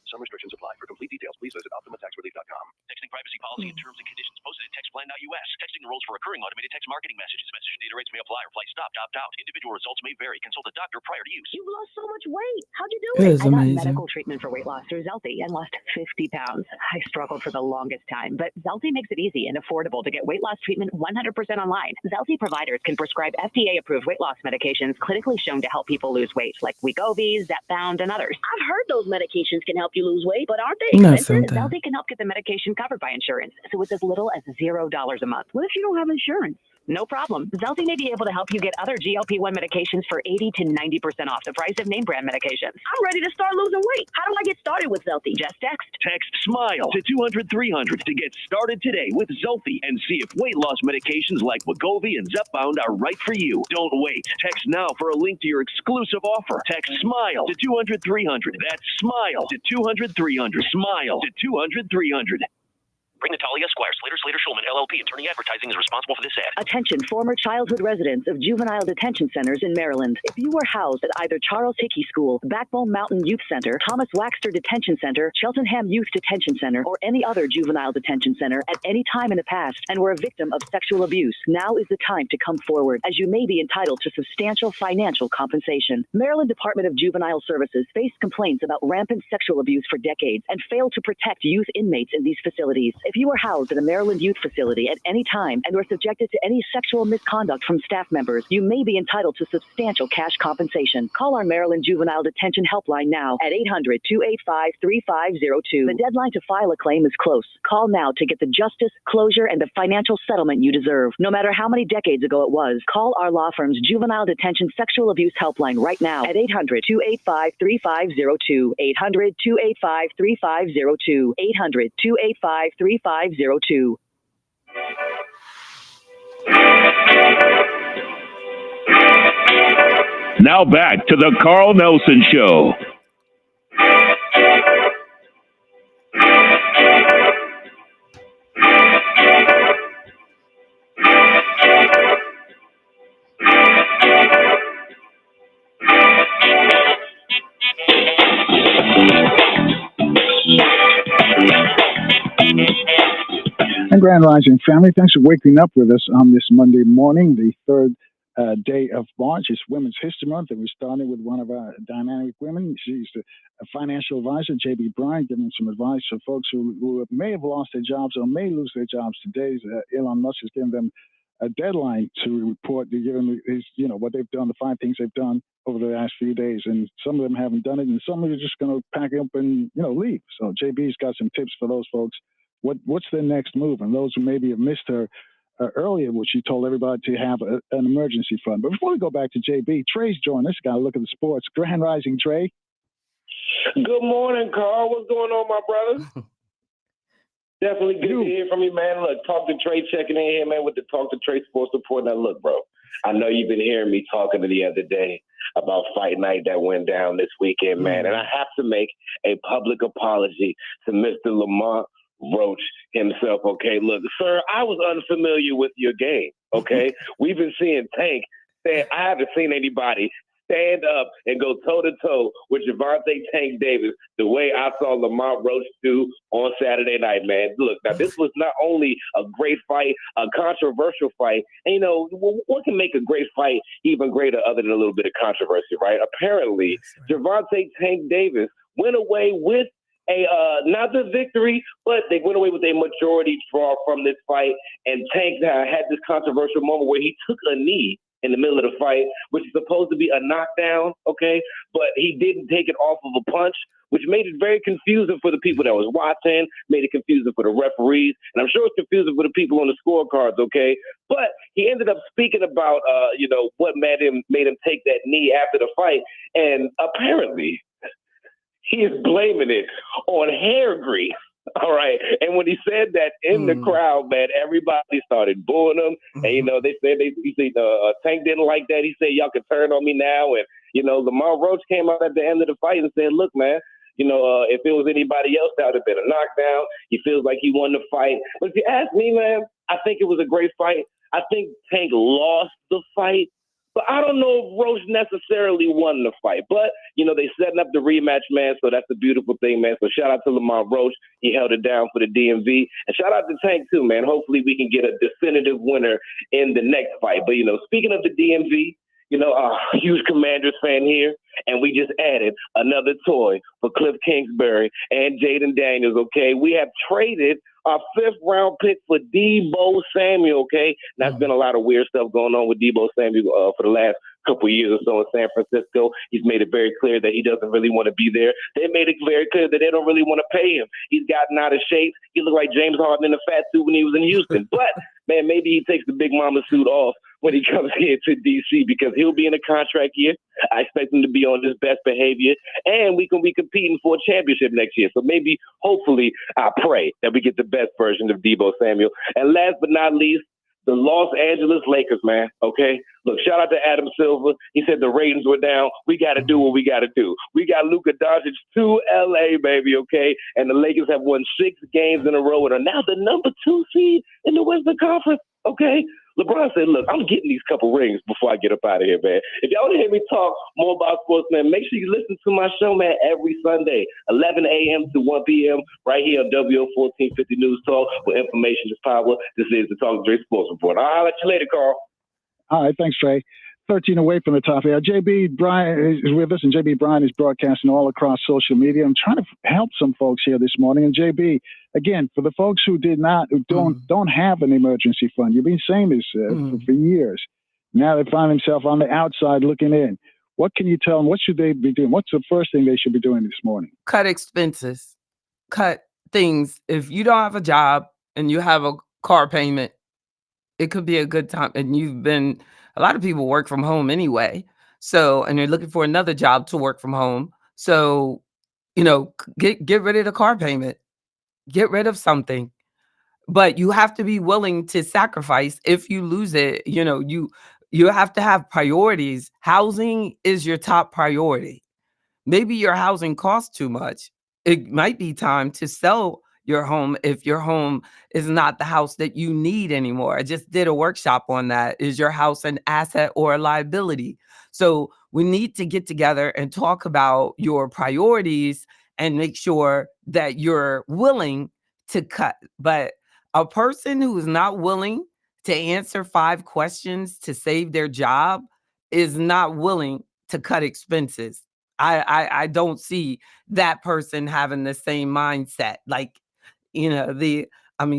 Speaker 10: Some restrictions apply. For complete details, please visit OptimaTaxRelief.com. Texting privacy policy and terms and conditions posted at textplan.us. Texting enrolls for recurring automated text marketing messages. Message and data rates may apply or flight stopped. Opt out. Individual results may vary. Consult a doctor prior to use.
Speaker 11: You've lost so much weight. How'd you do
Speaker 2: it
Speaker 11: it?
Speaker 2: is
Speaker 8: I got
Speaker 2: amazing.
Speaker 8: medical treatment for weight loss through Zelty and lost 50 pounds. I struggled for the longest time, but Zelty makes it easy and affordable to get weight loss treatment 100% online. Zelty providers can prescribe FDA-approved weight loss medications clinically shown to help people lose weight, like Wegovy, Zepbound, and others.
Speaker 11: I've heard those medications can help you lose weight, but aren't they
Speaker 2: No,
Speaker 11: expensive?
Speaker 2: sometimes.
Speaker 8: Zelty can help get the medication covered by insurance, so it's as little as $0 a month.
Speaker 11: What if you don't have insurance?
Speaker 8: No problem. Zelty may be able to help you get other GLP-1 medications for 80 to 90% off the price of name brand medications.
Speaker 11: I'm ready to start losing weight. How do I get started with Zelty?
Speaker 8: Just text.
Speaker 3: Text SMILE to 200-300 to get started today with Zelty and see if weight loss medications like Wegovy and Zepbound are right for you. Don't wait. Text now for a link to your exclusive offer. Text SMILE to 200-300. That's SMILE to 200-300. SMILE to 200-300.
Speaker 10: Bring Natalia Esquire, Slater Schulman, LLP. Attorney Advertising is responsible for this ad.
Speaker 8: Attention former childhood residents of juvenile detention centers in Maryland. If you were housed at either Charles Hickey School, Backbone Mountain Youth Center, Thomas Waxter Detention Center, Cheltenham Youth Detention Center, or any other juvenile detention center at any time in the past and were a victim of sexual abuse, now is the time to come forward, as you may be entitled to substantial financial compensation. Maryland Department of Juvenile Services faced complaints about rampant sexual abuse for decades and failed to protect youth inmates in these facilities. If you are housed at a Maryland youth facility at any time and were subjected to any sexual misconduct from staff members, you may be entitled to substantial cash compensation. Call our Maryland Juvenile Detention Helpline now at 800-285-3502. The deadline to file a claim is close. Call now to get the justice, closure, and the financial settlement you deserve. No matter how many decades ago it was, call our law firm's Juvenile Detention Sexual Abuse Helpline right now at 800-285-3502. 800-285-3502. 800-285-3502.
Speaker 3: Now back to the Carl Nelson Show.
Speaker 4: And Grand Rising family, thanks for waking up with us on this Monday morning, the third day of March. It's Women's History Month, and we started with one of our dynamic women. She's a financial advisor, J.B. Bryant, giving some advice for folks who may have lost their jobs or may lose their jobs today. Elon Musk is giving them a deadline to report, to give them what they've done, the 5 things they've done over the last few days, and some of them haven't done it, and some of them are just going to pack up and leave. So JB's got some tips for those folks. What's their next move? And those who maybe have missed her earlier, which she told everybody to have an emergency fund. But before we go back to JB, Trey's joined us. Got to look at the sports. Grand Rising, Trey.
Speaker 12: Good morning, Carl. What's going on, my brother? Definitely good to hear from you, man. Look, Talk to Trey checking in here, man, with the Talk to Trey Sports Report. Now, look, bro, I know you've been hearing me talking the other day about Fight Night that went down this weekend, man. And I have to make a public apology to Mr. Lamont Roach himself. Okay, look, sir, I was unfamiliar with your game. Okay, we've been seeing Tank say I haven't seen anybody stand up and go toe to toe with Javante Tank Davis the way I saw Lamont Roach do on Saturday night, man. Look, now this was not only a great fight, a controversial fight, and you know what can make a great fight even greater other than a little bit of controversy, right? Apparently, Javante Tank Davis went away with a not the victory, but they went away with a majority draw from this fight. And Tank had this controversial moment where he took a knee in the middle of the fight, which is supposed to be a knockdown, okay? But he didn't take it off of a punch, which made it very confusing for the people that was watching, made it confusing for the referees, and I'm sure it's confusing for the people on the scorecards, okay? But he ended up speaking about, what made him take that knee after the fight, and apparently he is blaming it on hair grease. All right. And when he said that in the crowd, man, everybody started booing him. And, they said Tank didn't like that. He said, y'all can turn on me now. And, Lamont Roach came out at the end of the fight and said, look, man, if it was anybody else, that would have been a knockdown. He feels like he won the fight. But if you ask me, man, I think it was a great fight. I think Tank lost the fight. But I don't know if Roach necessarily won the fight. But, they setting up the rematch, man, so that's a beautiful thing, man. So shout out to Lamont Roach. He held it down for the DMV. And shout out to Tank, too, man. Hopefully we can get a definitive winner in the next fight. But, speaking of the DMV, a huge Commanders fan here, and we just added another toy for Cliff Kingsbury and Jaden Daniels, okay? We have traded our 5th-round pick for Deebo Samuel, okay? Now, there's been a lot of weird stuff going on with Deebo Samuel for the last couple of years or so in San Francisco. He's made it very clear that he doesn't really want to be there. They made it very clear that they don't really want to pay him. He's gotten out of shape. He looked like James Harden in a fat suit when he was in Houston. But, man, maybe he takes the big mama suit off when he comes here to D.C. because he'll be in a contract year. I expect him to be on his best behavior, and we can be competing for a championship next year. So maybe, hopefully, I pray that we get the best version of Deebo Samuel. And last but not least, the Los Angeles Lakers, man, okay? Look, shout out to Adam Silver. He said the ratings were down. We got to do what we got to do. We got Luka Doncic to L.A., baby, okay? And the Lakers have won 6 games in a row and are now the number 2 seed in the Western Conference, okay? LeBron said, look, I'm getting these couple rings before I get up out of here, man. If y'all want to hear me talk more about sports, man, make sure you listen to my show, man, every Sunday, 11 a.m. to 1 p.m. right here on WO 1450 News Talk, where information is power. This is the Talk Dre Sports Report. I'll let you later, Carl.
Speaker 4: All right, thanks, Trey. 13 away from the top here. JB Bryan is with us, and JB Bryan is broadcasting all across social media. I'm trying to help some folks here this morning. And JB, again, for the folks who don't have an emergency fund, you've been saying this for years. Now they find themselves on the outside looking in. What can you tell them? What should they be doing? What's the first thing they should be doing this morning?
Speaker 2: Cut expenses. Cut things. If you don't have a job and you have a car payment, it could be a good time. And a lot of people work from home anyway. So, and you're looking for another job to work from home. So, get rid of the car payment. Get rid of something. But you have to be willing to sacrifice if you lose it. You have to have priorities. Housing is your top priority. Maybe your housing costs too much. It might be time to sell your home if your home is not the house that you need anymore. I just did a workshop on that. Is your house an asset or a liability? So we need to get together and talk about your priorities and make sure that you're willing to cut. But a person who is not willing to answer 5 questions to save their job is not willing to cut expenses. I don't see that person having the same mindset.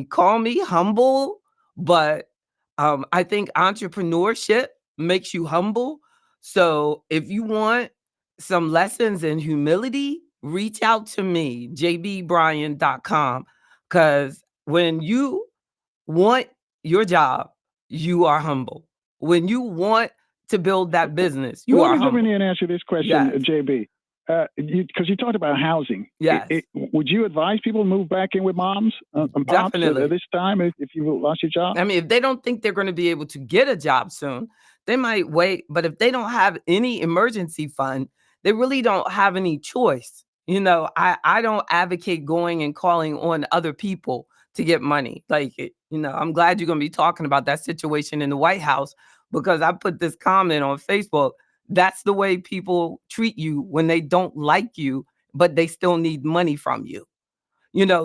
Speaker 2: Call me humble, but I think entrepreneurship makes you humble. So if you want some lessons in humility, reach out to me, jbbryan.com, because when you want your job, you are humble. When you want to build that business, you are humble.
Speaker 4: Let me jump in and answer this question,
Speaker 2: Yes.
Speaker 4: JB. Because you talked about housing.
Speaker 2: Yes.
Speaker 4: Would you advise people to move back in with moms?
Speaker 2: Definitely.
Speaker 4: At this time, if you lost your job?
Speaker 2: I mean, if they don't think they're going to be able to get a job soon, they might wait. But if they don't have any emergency fund, they really don't have any choice. I don't advocate going and calling on other people to get money. I'm glad you're going to be talking about that situation in the White House, because I put this comment on Facebook That's the way people treat you when they don't like you, but they still need money from you.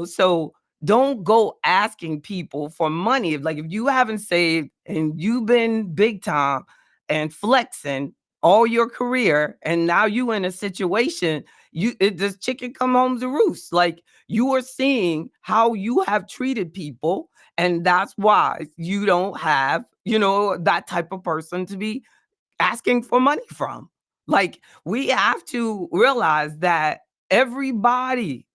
Speaker 2: So don't go asking people for money. Like if you haven't saved and you've been big time and flexing all your career, and now you in a situation, this chicken come home to roost. Like you are seeing how you have treated people, and that's why you don't have, that type of person to be asking for money from. Like we have to realize that everybody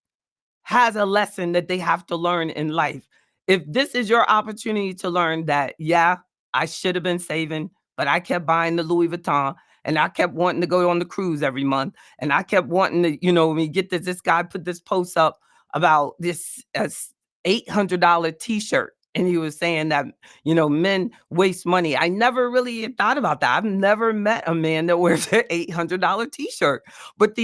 Speaker 2: has a lesson that they have to learn in life. If this is your opportunity to learn that, yeah, I should have been saving, but I kept buying the Louis Vuitton and I kept wanting to go on the cruise every month. And I kept wanting to, get this guy put this post up about this $800 t-shirt. And he was saying that, men waste money. I never really thought about that. I've never met a man that wears an $800 t-shirt. But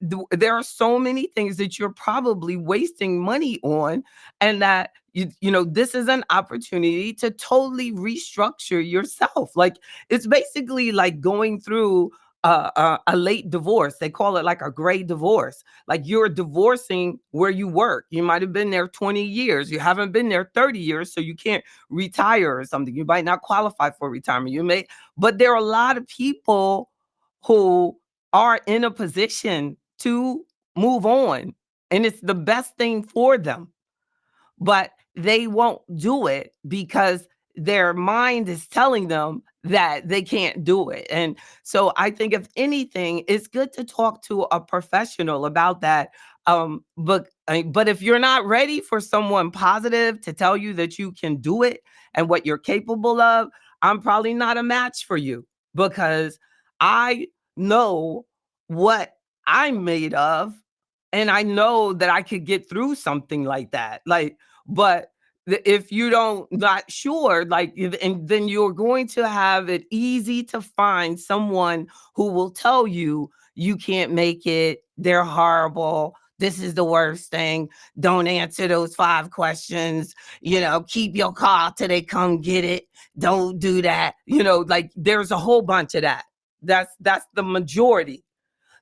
Speaker 2: there are so many things that you're probably wasting money on, and that this is an opportunity to totally restructure yourself. Like it's basically like going through a late divorce. They call it like a gray divorce. Like you're divorcing where you work. You might have been there 20 years. You haven't been there 30 years, so you can't retire or something. You might not qualify for retirement. But there are a lot of people who are in a position to move on, and it's the best thing for them, but they won't do it because their mind is telling them that they can't do it. And so I think if anything, it's good to talk to a professional about that. But if you're not ready for someone positive to tell you that you can do it and what you're capable of, I'm probably not a match for you, because I know what I'm made of, and I know that I could get through something like that. But if you not sure, and then you're going to have it easy to find someone who will tell you you can't make it, they're horrible, this is the worst thing, don't answer those 5 questions, keep your car till they come get it, don't do that. There's a whole bunch of that. That's the majority.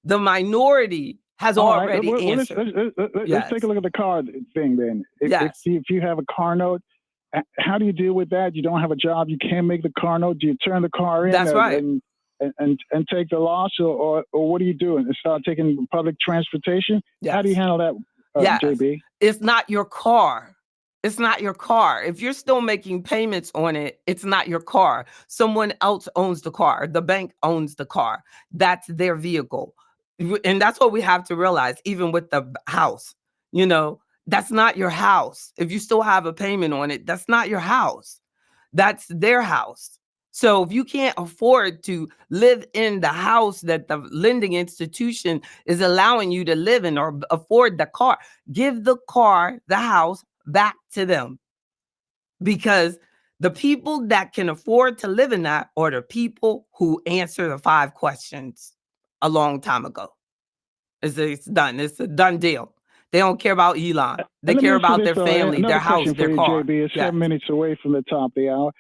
Speaker 2: The minority has already answered.
Speaker 4: Let's take a look at the car thing then. If you have a car note, how do you deal with that? You don't have a job, you can't make the car note. Do you turn the car in?
Speaker 2: That's right.
Speaker 4: And take the loss, or what are you doing? Start taking public transportation?
Speaker 2: Yes.
Speaker 4: How do you handle that, JB?
Speaker 2: It's not your car. It's not your car. If you're still making payments on it, it's not your car. Someone else owns the car. The bank owns the car. That's their vehicle. And that's what we have to realize, even with the house. That's not your house. If you still have a payment on it, that's not your house. That's their house. So if you can't afford to live in the house that the lending institution is allowing you to live in, or afford the car, give the car, the house back to them. Because the people that can afford to live in that are the people who answer the 5 questions a long time ago. It's done. It's a done deal. They don't care about Elon. They care about their family, their house, their car.
Speaker 4: JB, it's 7 minutes away from the top of the hour.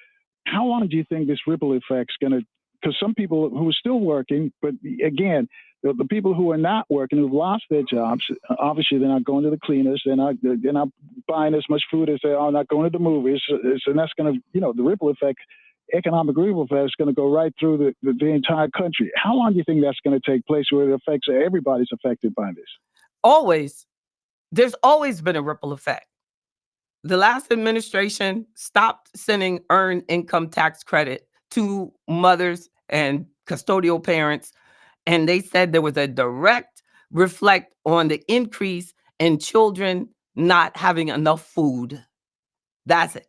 Speaker 4: How long do you think this ripple effect's going to, because some people who are still working, but again, the people who are not working, who've lost their jobs, obviously they're not going to the cleaners, they're not buying as much food as they are, not going to the movies, and that's going to, the ripple effect, economic ripple effect is going to go right through the entire country. How long do you think that's going to take place where it affects everybody's affected by this?
Speaker 2: Always. There's always been a ripple effect. The last administration stopped sending earned income tax credit to mothers and custodial parents, and they said there was a direct reflect on the increase in children not having enough food. That's it.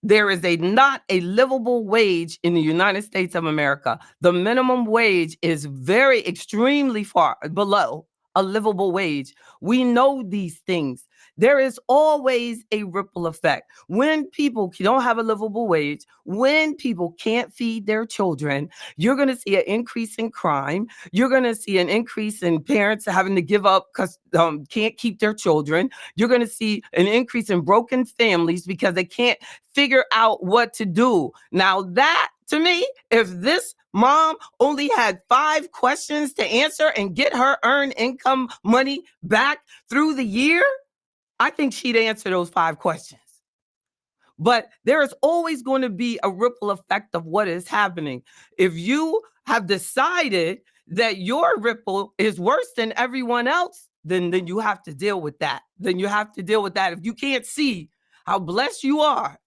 Speaker 2: There is not a livable wage in the United States of America. The minimum wage is extremely far below a livable wage. We know these things. There is always a ripple effect. When people don't have a livable wage, when people can't feed their children, you're going to see an increase in crime. You're going to see an increase in parents having to give up because can't keep their children. You're going to see an increase in broken families because they can't figure out what to do. Now that, to me, if this Mom only had 5 questions to answer and get her earned income money back through the year, I think she'd answer those 5 questions. But there is always going to be a ripple effect of what is happening. If you have decided that your ripple is worse than everyone else, then you have to deal with that. Then you have to deal with that. If you can't see how blessed you are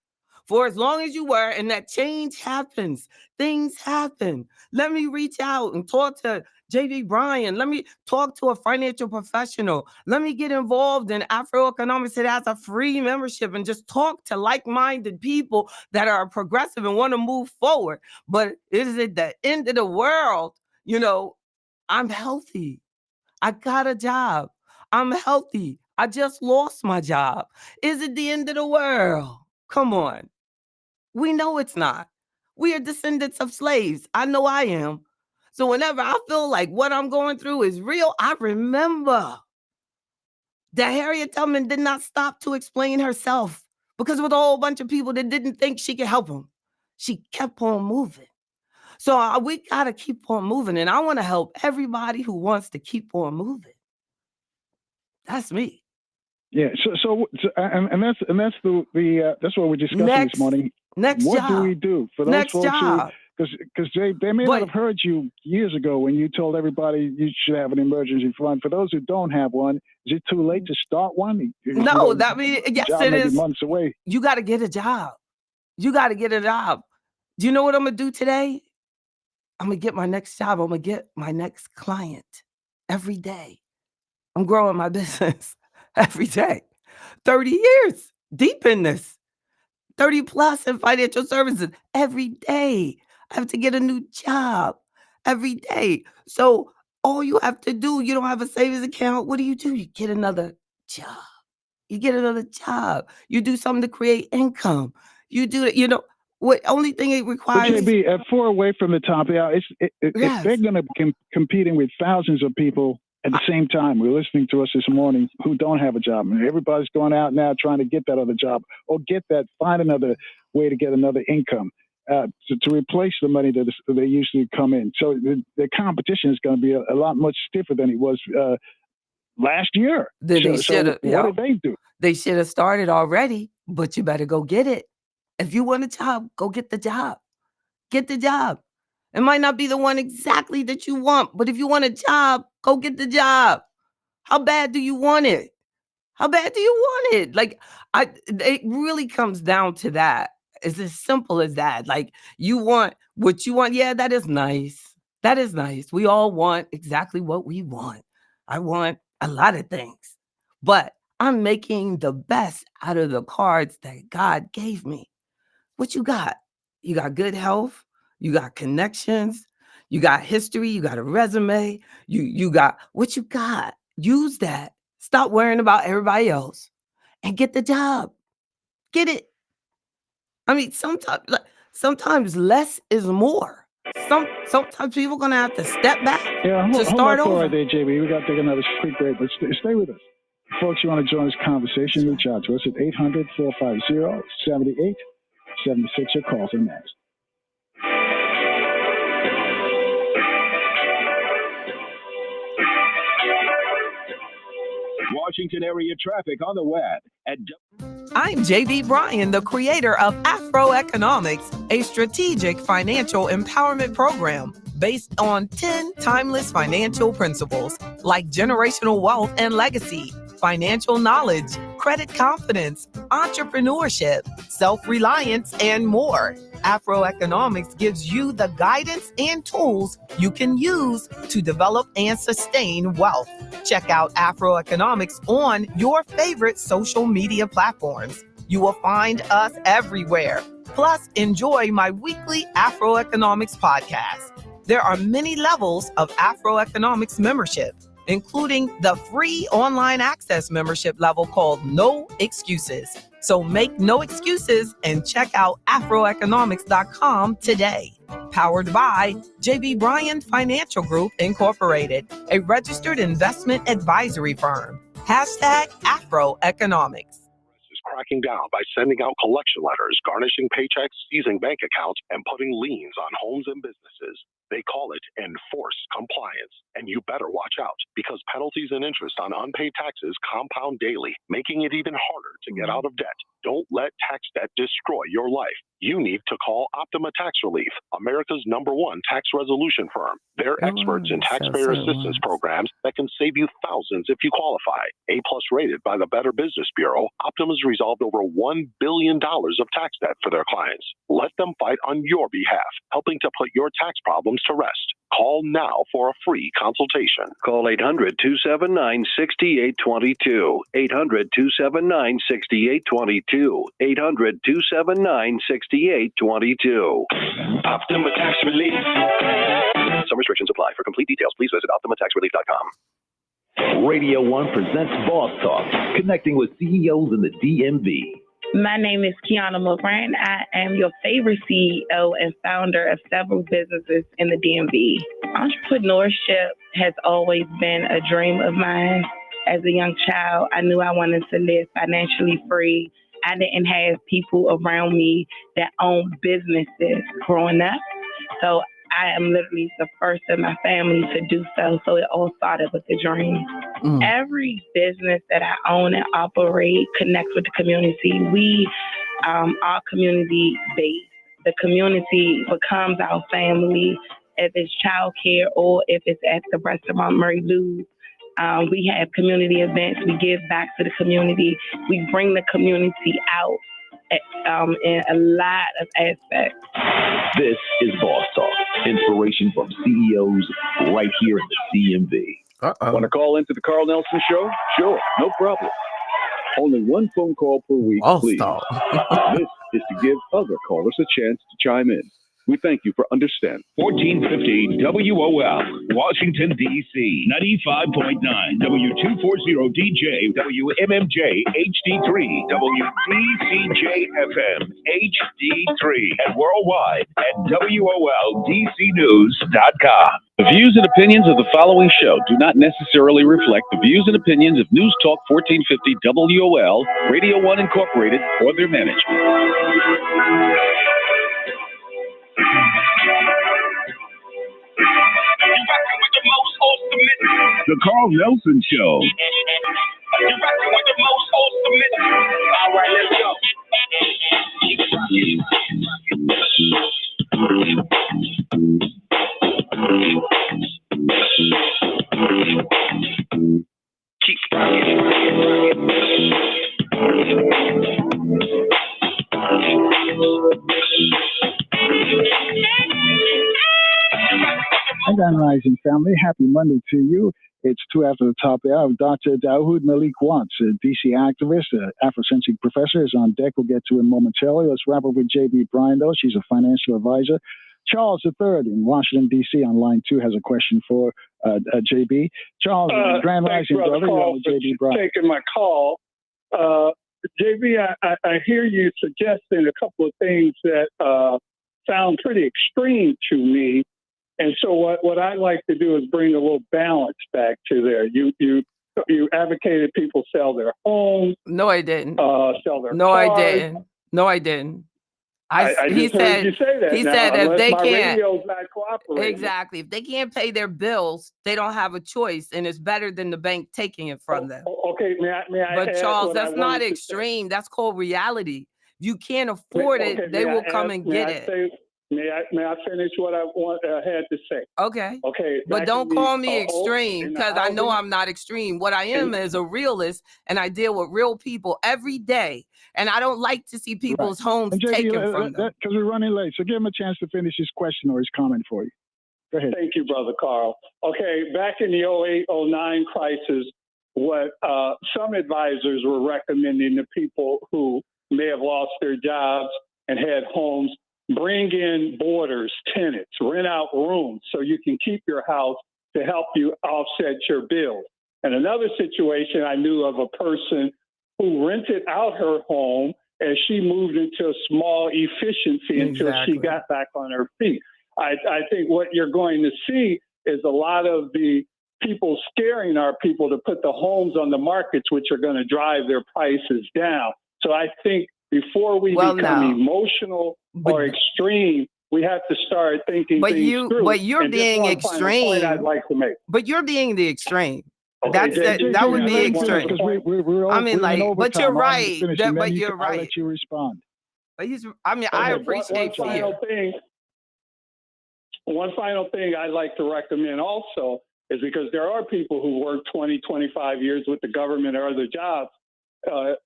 Speaker 2: for as long as you were, and that change happens, things happen. Let me reach out and talk to JB Bryan. Let me talk to a financial professional. Let me get involved in Afroeconomics. It has a free membership, and just talk to like-minded people that are progressive and want to move forward. But is it the end of the world? You know, I'm healthy. I got a job. I'm healthy. I just lost my job. Is it the end of the world? Come on. We know it's not. We are descendants of slaves. I know I am. So whenever I feel like what I'm going through is real, I remember that Harriet Tubman did not stop to explain herself, because with a whole bunch of people that didn't think she could help them, she kept on moving. So we got to keep on moving. And I want to help everybody who wants to keep on moving. That's me.
Speaker 4: Yeah. And that's that's what we're discussing this morning. What do we do for those folks who? Because they may not have heard you years ago when you told everybody you should have an emergency fund. For those who don't have one, is it too late to start one?
Speaker 2: No, yes, it is.
Speaker 4: Months away.
Speaker 2: You got to get a job. You got to get a job. Do you know what I'm going to do today? I'm going to get my next job. I'm going to get my next client every day. I'm growing my business every day. 30 years deep in this. 30 plus in financial services every day. I have to get a new job every day. So all you have to do, you don't have a savings account. What do? You get another job. You get another job. You do something to create income. You do it, what only thing it requires.
Speaker 4: But JB, at 4 away from the top, if they're going to be competing with thousands of people at the same time, we're listening to us this morning who don't have a job, and everybody's going out now trying to get that other job or find another way to get another income to replace the money that they usually come in. So the competition is going to be a lot much stiffer than it was last year.
Speaker 2: Then they should have.
Speaker 4: What did they do?
Speaker 2: They should have started already, but you better go get it. If you want a job, go get the job. Get the job. It might not be the one exactly that you want, but if you want a job, go get the job. How bad do you want it? How bad do you want it? Like, it really comes down to that. It's as simple as that. Like, you want what you want. Yeah, that is nice. That is nice. We all want exactly what we want. I want a lot of things, but I'm making the best out of the cards that God gave me. What you got? You got good health. You got connections. You got history. You got a resume. You got what you got. Use that. Stop worrying about everybody else and get the job. Get it. I mean, sometimes less is more. Sometimes people are gonna have to step back to start over.
Speaker 4: Right there, JB. We got to take another quick break, but stay with us. Folks, you want to join this conversation, reach out to us at 800-450-7876. Your calls are next.
Speaker 3: Washington area traffic on the web at
Speaker 2: I'm JB Bryan, the creator of Afroeconomics, a strategic financial empowerment program based on 10 timeless financial principles like generational wealth and legacy, financial knowledge, credit confidence, entrepreneurship, self-reliance, and more. Afroeconomics gives you the guidance and tools you can use to develop and sustain wealth. Check out Afroeconomics on your favorite social media platforms. You will find us everywhere. Plus, enjoy my weekly Afroeconomics podcast. There are many levels of Afroeconomics membership, including the free online access membership level called No Excuses. So make no excuses and check out afroeconomics.com today. Powered by JB Bryan Financial Group, Incorporated, a registered investment advisory firm. #Afroeconomics.
Speaker 13: Is cracking down by sending out collection letters, garnishing paychecks, seizing bank accounts, and putting liens on homes and businesses. They call it enforced compliance. And you better watch out, because penalties and interest on unpaid taxes compound daily, making it even harder to get out of debt. Don't let tax debt destroy your life. You need to call Optima Tax Relief, America's #1 tax resolution firm. They're experts in taxpayer assistance programs that can save you thousands if you qualify. A-plus rated by the Better Business Bureau, Optima's resolved over $1 billion of tax debt for their clients. Let them fight on your behalf, helping to put your tax problems to rest. Call now for a free consultation.
Speaker 9: Call 800-279-6822. 800-279-6822. 800-279-6822.
Speaker 10: Optima Tax Relief.
Speaker 9: Some restrictions apply. For complete details, please visit OptimaTaxRelief.com.
Speaker 3: Radio 1 presents Boss Talk, connecting with CEOs in the DMV.
Speaker 14: My name is Kiana Moran. I am your favorite CEO and founder of several businesses in the DMV. Entrepreneurship has always been a dream of mine. As a young child, I knew I wanted to live financially free. I didn't have people around me that owned businesses growing up. So I am literally the first in my family to do so. So it all started with a dream. Every business that I own and operate connects with the community. We are community based. The community becomes our family, if it's childcare or if it's at the restaurant Murray Lou's. We have community events. We give back to the community. We bring the community out in a lot of aspects.
Speaker 3: This is Boss Talk, inspiration from CEOs right here in the DMV.
Speaker 15: Want to call into the Carl Nelson Show? Sure, no problem. Only one phone call per week, please. This is to give other callers a chance to chime in. We thank you for understanding.
Speaker 16: 1450 WOL, Washington, D.C. 95.9 W240DJ, WMMJ HD3, WDCJ-FM HD3, and worldwide at WOLDCnews.com. The views and opinions of the following show do not necessarily reflect the views and opinions of News Talk 1450 WOL, Radio 1 Incorporated, or their management. The Carl Nelson Show.
Speaker 10: You're rocking with the most ultimate. All right, let's go. Keep rocking. Keep
Speaker 4: And Rising family, happy Monday to you. It's 2 after the top hour of Dr. Dawood Malik Watts, a DC activist, Afrocentric professor, is on deck. We'll get to him momentarily. Let's wrap up with JB Bryan, though. She's a financial advisor. Charles III in Washington, D.C. on line 2 has a question for JB. Charles, Grand Rising, brother.
Speaker 17: Carl,
Speaker 4: JB Bryan.
Speaker 17: Taking my call. JB, I hear you suggesting a couple of things that sound pretty extreme to me. And so what I like to do is bring a little balance back to there. You advocated people sell their homes.
Speaker 2: No, I didn't.
Speaker 17: Sell their
Speaker 2: No,
Speaker 17: cars.
Speaker 2: I didn't. No, I didn't.
Speaker 17: I
Speaker 2: he
Speaker 17: just heard you say that.
Speaker 2: He
Speaker 17: now,
Speaker 2: said if they
Speaker 17: my
Speaker 2: can't,
Speaker 17: radio's not cooperating.
Speaker 2: exactly, if they can't pay their bills, they don't have a choice, and it's better than the bank taking it from them.
Speaker 17: Okay, may I
Speaker 2: But
Speaker 17: add
Speaker 2: Charles,
Speaker 17: what
Speaker 2: that's
Speaker 17: I
Speaker 2: not
Speaker 17: wanted to say?
Speaker 2: extreme. That's called reality. If you can't afford
Speaker 17: Okay,
Speaker 2: it, they
Speaker 17: may
Speaker 2: will
Speaker 17: I
Speaker 2: come
Speaker 17: ask-
Speaker 2: and
Speaker 17: may
Speaker 2: get
Speaker 17: I
Speaker 2: it.
Speaker 17: say- May I finish what I had to say?
Speaker 2: Okay.
Speaker 17: Okay.
Speaker 2: But
Speaker 17: back
Speaker 2: don't
Speaker 17: in
Speaker 2: call
Speaker 17: the,
Speaker 2: me extreme,
Speaker 17: in the
Speaker 2: because I know
Speaker 17: housing-
Speaker 2: I'm not extreme. What I am is a realist, and I deal with real people every day. And I don't like to see people's homes
Speaker 4: And JB,
Speaker 2: taken from them.
Speaker 4: because we're running late, so give him a chance to finish his question or his comment for you. Go ahead.
Speaker 17: Thank you, Brother Carl. Okay, back in the 08-09 crisis, what some advisors were recommending to people who may have lost their jobs and had homes, bring in boarders, tenants, rent out rooms so you can keep your house to help you offset your bills. And another situation, I knew of a person who rented out her home as she moved into a small efficiency until she got back on her feet. I think what you're going to see is a lot of the people scaring our people to put the homes on the markets, which are going to drive their prices down. So I think before we become emotional or extreme, we have to start thinking
Speaker 2: But
Speaker 17: things through.
Speaker 2: you're
Speaker 17: And just
Speaker 2: being
Speaker 17: one final point
Speaker 2: extreme.
Speaker 17: I'd like to make.
Speaker 2: But you're being the extreme.
Speaker 17: Okay,
Speaker 2: That would be extreme.
Speaker 4: Because we're
Speaker 2: I mean,
Speaker 4: in
Speaker 2: like, but you're
Speaker 4: overtime. I'll
Speaker 2: right.
Speaker 4: finish,
Speaker 2: That,
Speaker 4: and
Speaker 2: but
Speaker 4: then
Speaker 2: you're
Speaker 4: I'll
Speaker 2: right.
Speaker 4: let you respond.
Speaker 2: But I mean, I
Speaker 17: Okay,
Speaker 2: appreciate
Speaker 17: one final
Speaker 2: fear.
Speaker 17: thing. One final thing I'd like to recommend also is because there are people who work 20, 25 years with the government or other jobs.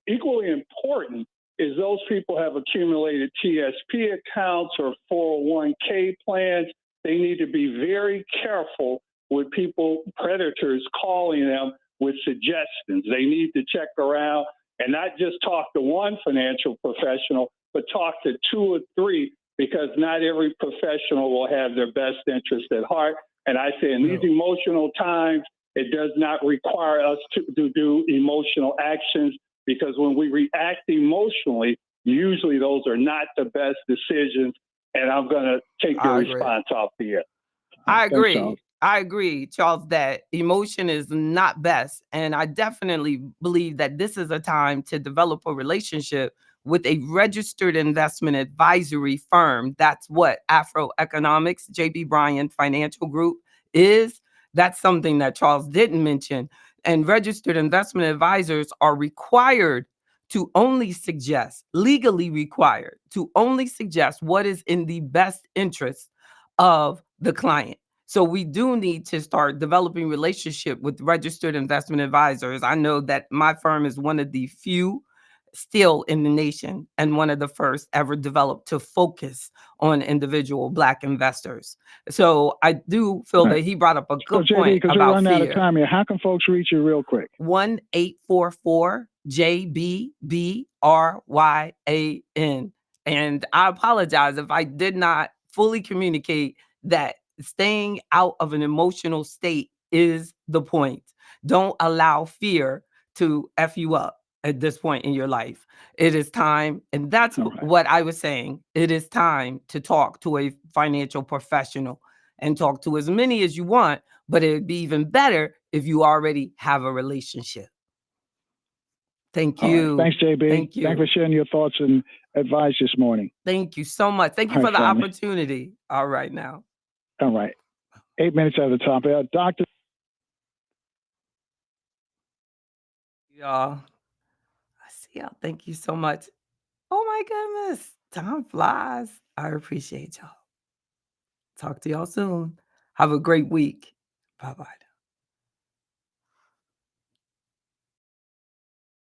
Speaker 17: Equally important is those people have accumulated TSP accounts or 401k plans. They need to be very careful with people, predators calling them with suggestions. They need to check around and not just talk to one financial professional, but talk to 2 or 3, because not every professional will have their best interest at heart. And I say in these emotional times, it does not require us to do emotional actions, because when we react emotionally, usually those are not the best decisions. And I'm going to take your response off the air.
Speaker 2: I
Speaker 4: Thanks,
Speaker 2: agree.
Speaker 4: Charles.
Speaker 2: I agree, Charles, that emotion is not best. And I definitely believe that this is a time to develop a relationship with a registered investment advisory firm. That's what Afro Economics, JB Bryan Financial Group is. That's something that Charles didn't mention. And registered investment advisors are required to only suggest, legally required to only suggest what is in the best interest of the client. So we do need to start developing relationship with registered investment advisors. I know that my firm is one of the few still in the nation and one of the first ever developed to focus on individual Black investors. So I do feel that he brought up a good
Speaker 4: JB,
Speaker 2: point
Speaker 4: because we're
Speaker 2: about
Speaker 4: running out of
Speaker 2: fear.
Speaker 4: time here, how can folks reach you real quick?
Speaker 2: 1-844-JBBRYAN. And I apologize if I did not fully communicate that staying out of an emotional state is the point. Don't allow fear to F you up at this point in your life. It is time, and that's what I was saying. It is time to talk to a financial professional and talk to as many as you want, but it would be even better if you already have a relationship. Thank
Speaker 4: All right.
Speaker 2: you.
Speaker 4: Thanks, JB.
Speaker 2: Thank you.
Speaker 4: Thanks for sharing your thoughts and advice this morning.
Speaker 2: Thank you so much. Thank you
Speaker 4: All
Speaker 2: for
Speaker 4: right,
Speaker 2: the
Speaker 4: family.
Speaker 2: opportunity. All right now.
Speaker 4: All right. 8 minutes at the top. Dr.
Speaker 2: Y'all. I see y'all. Thank you so much. Oh my goodness. Time flies. I appreciate y'all. Talk to y'all soon. Have a great week. Bye-bye.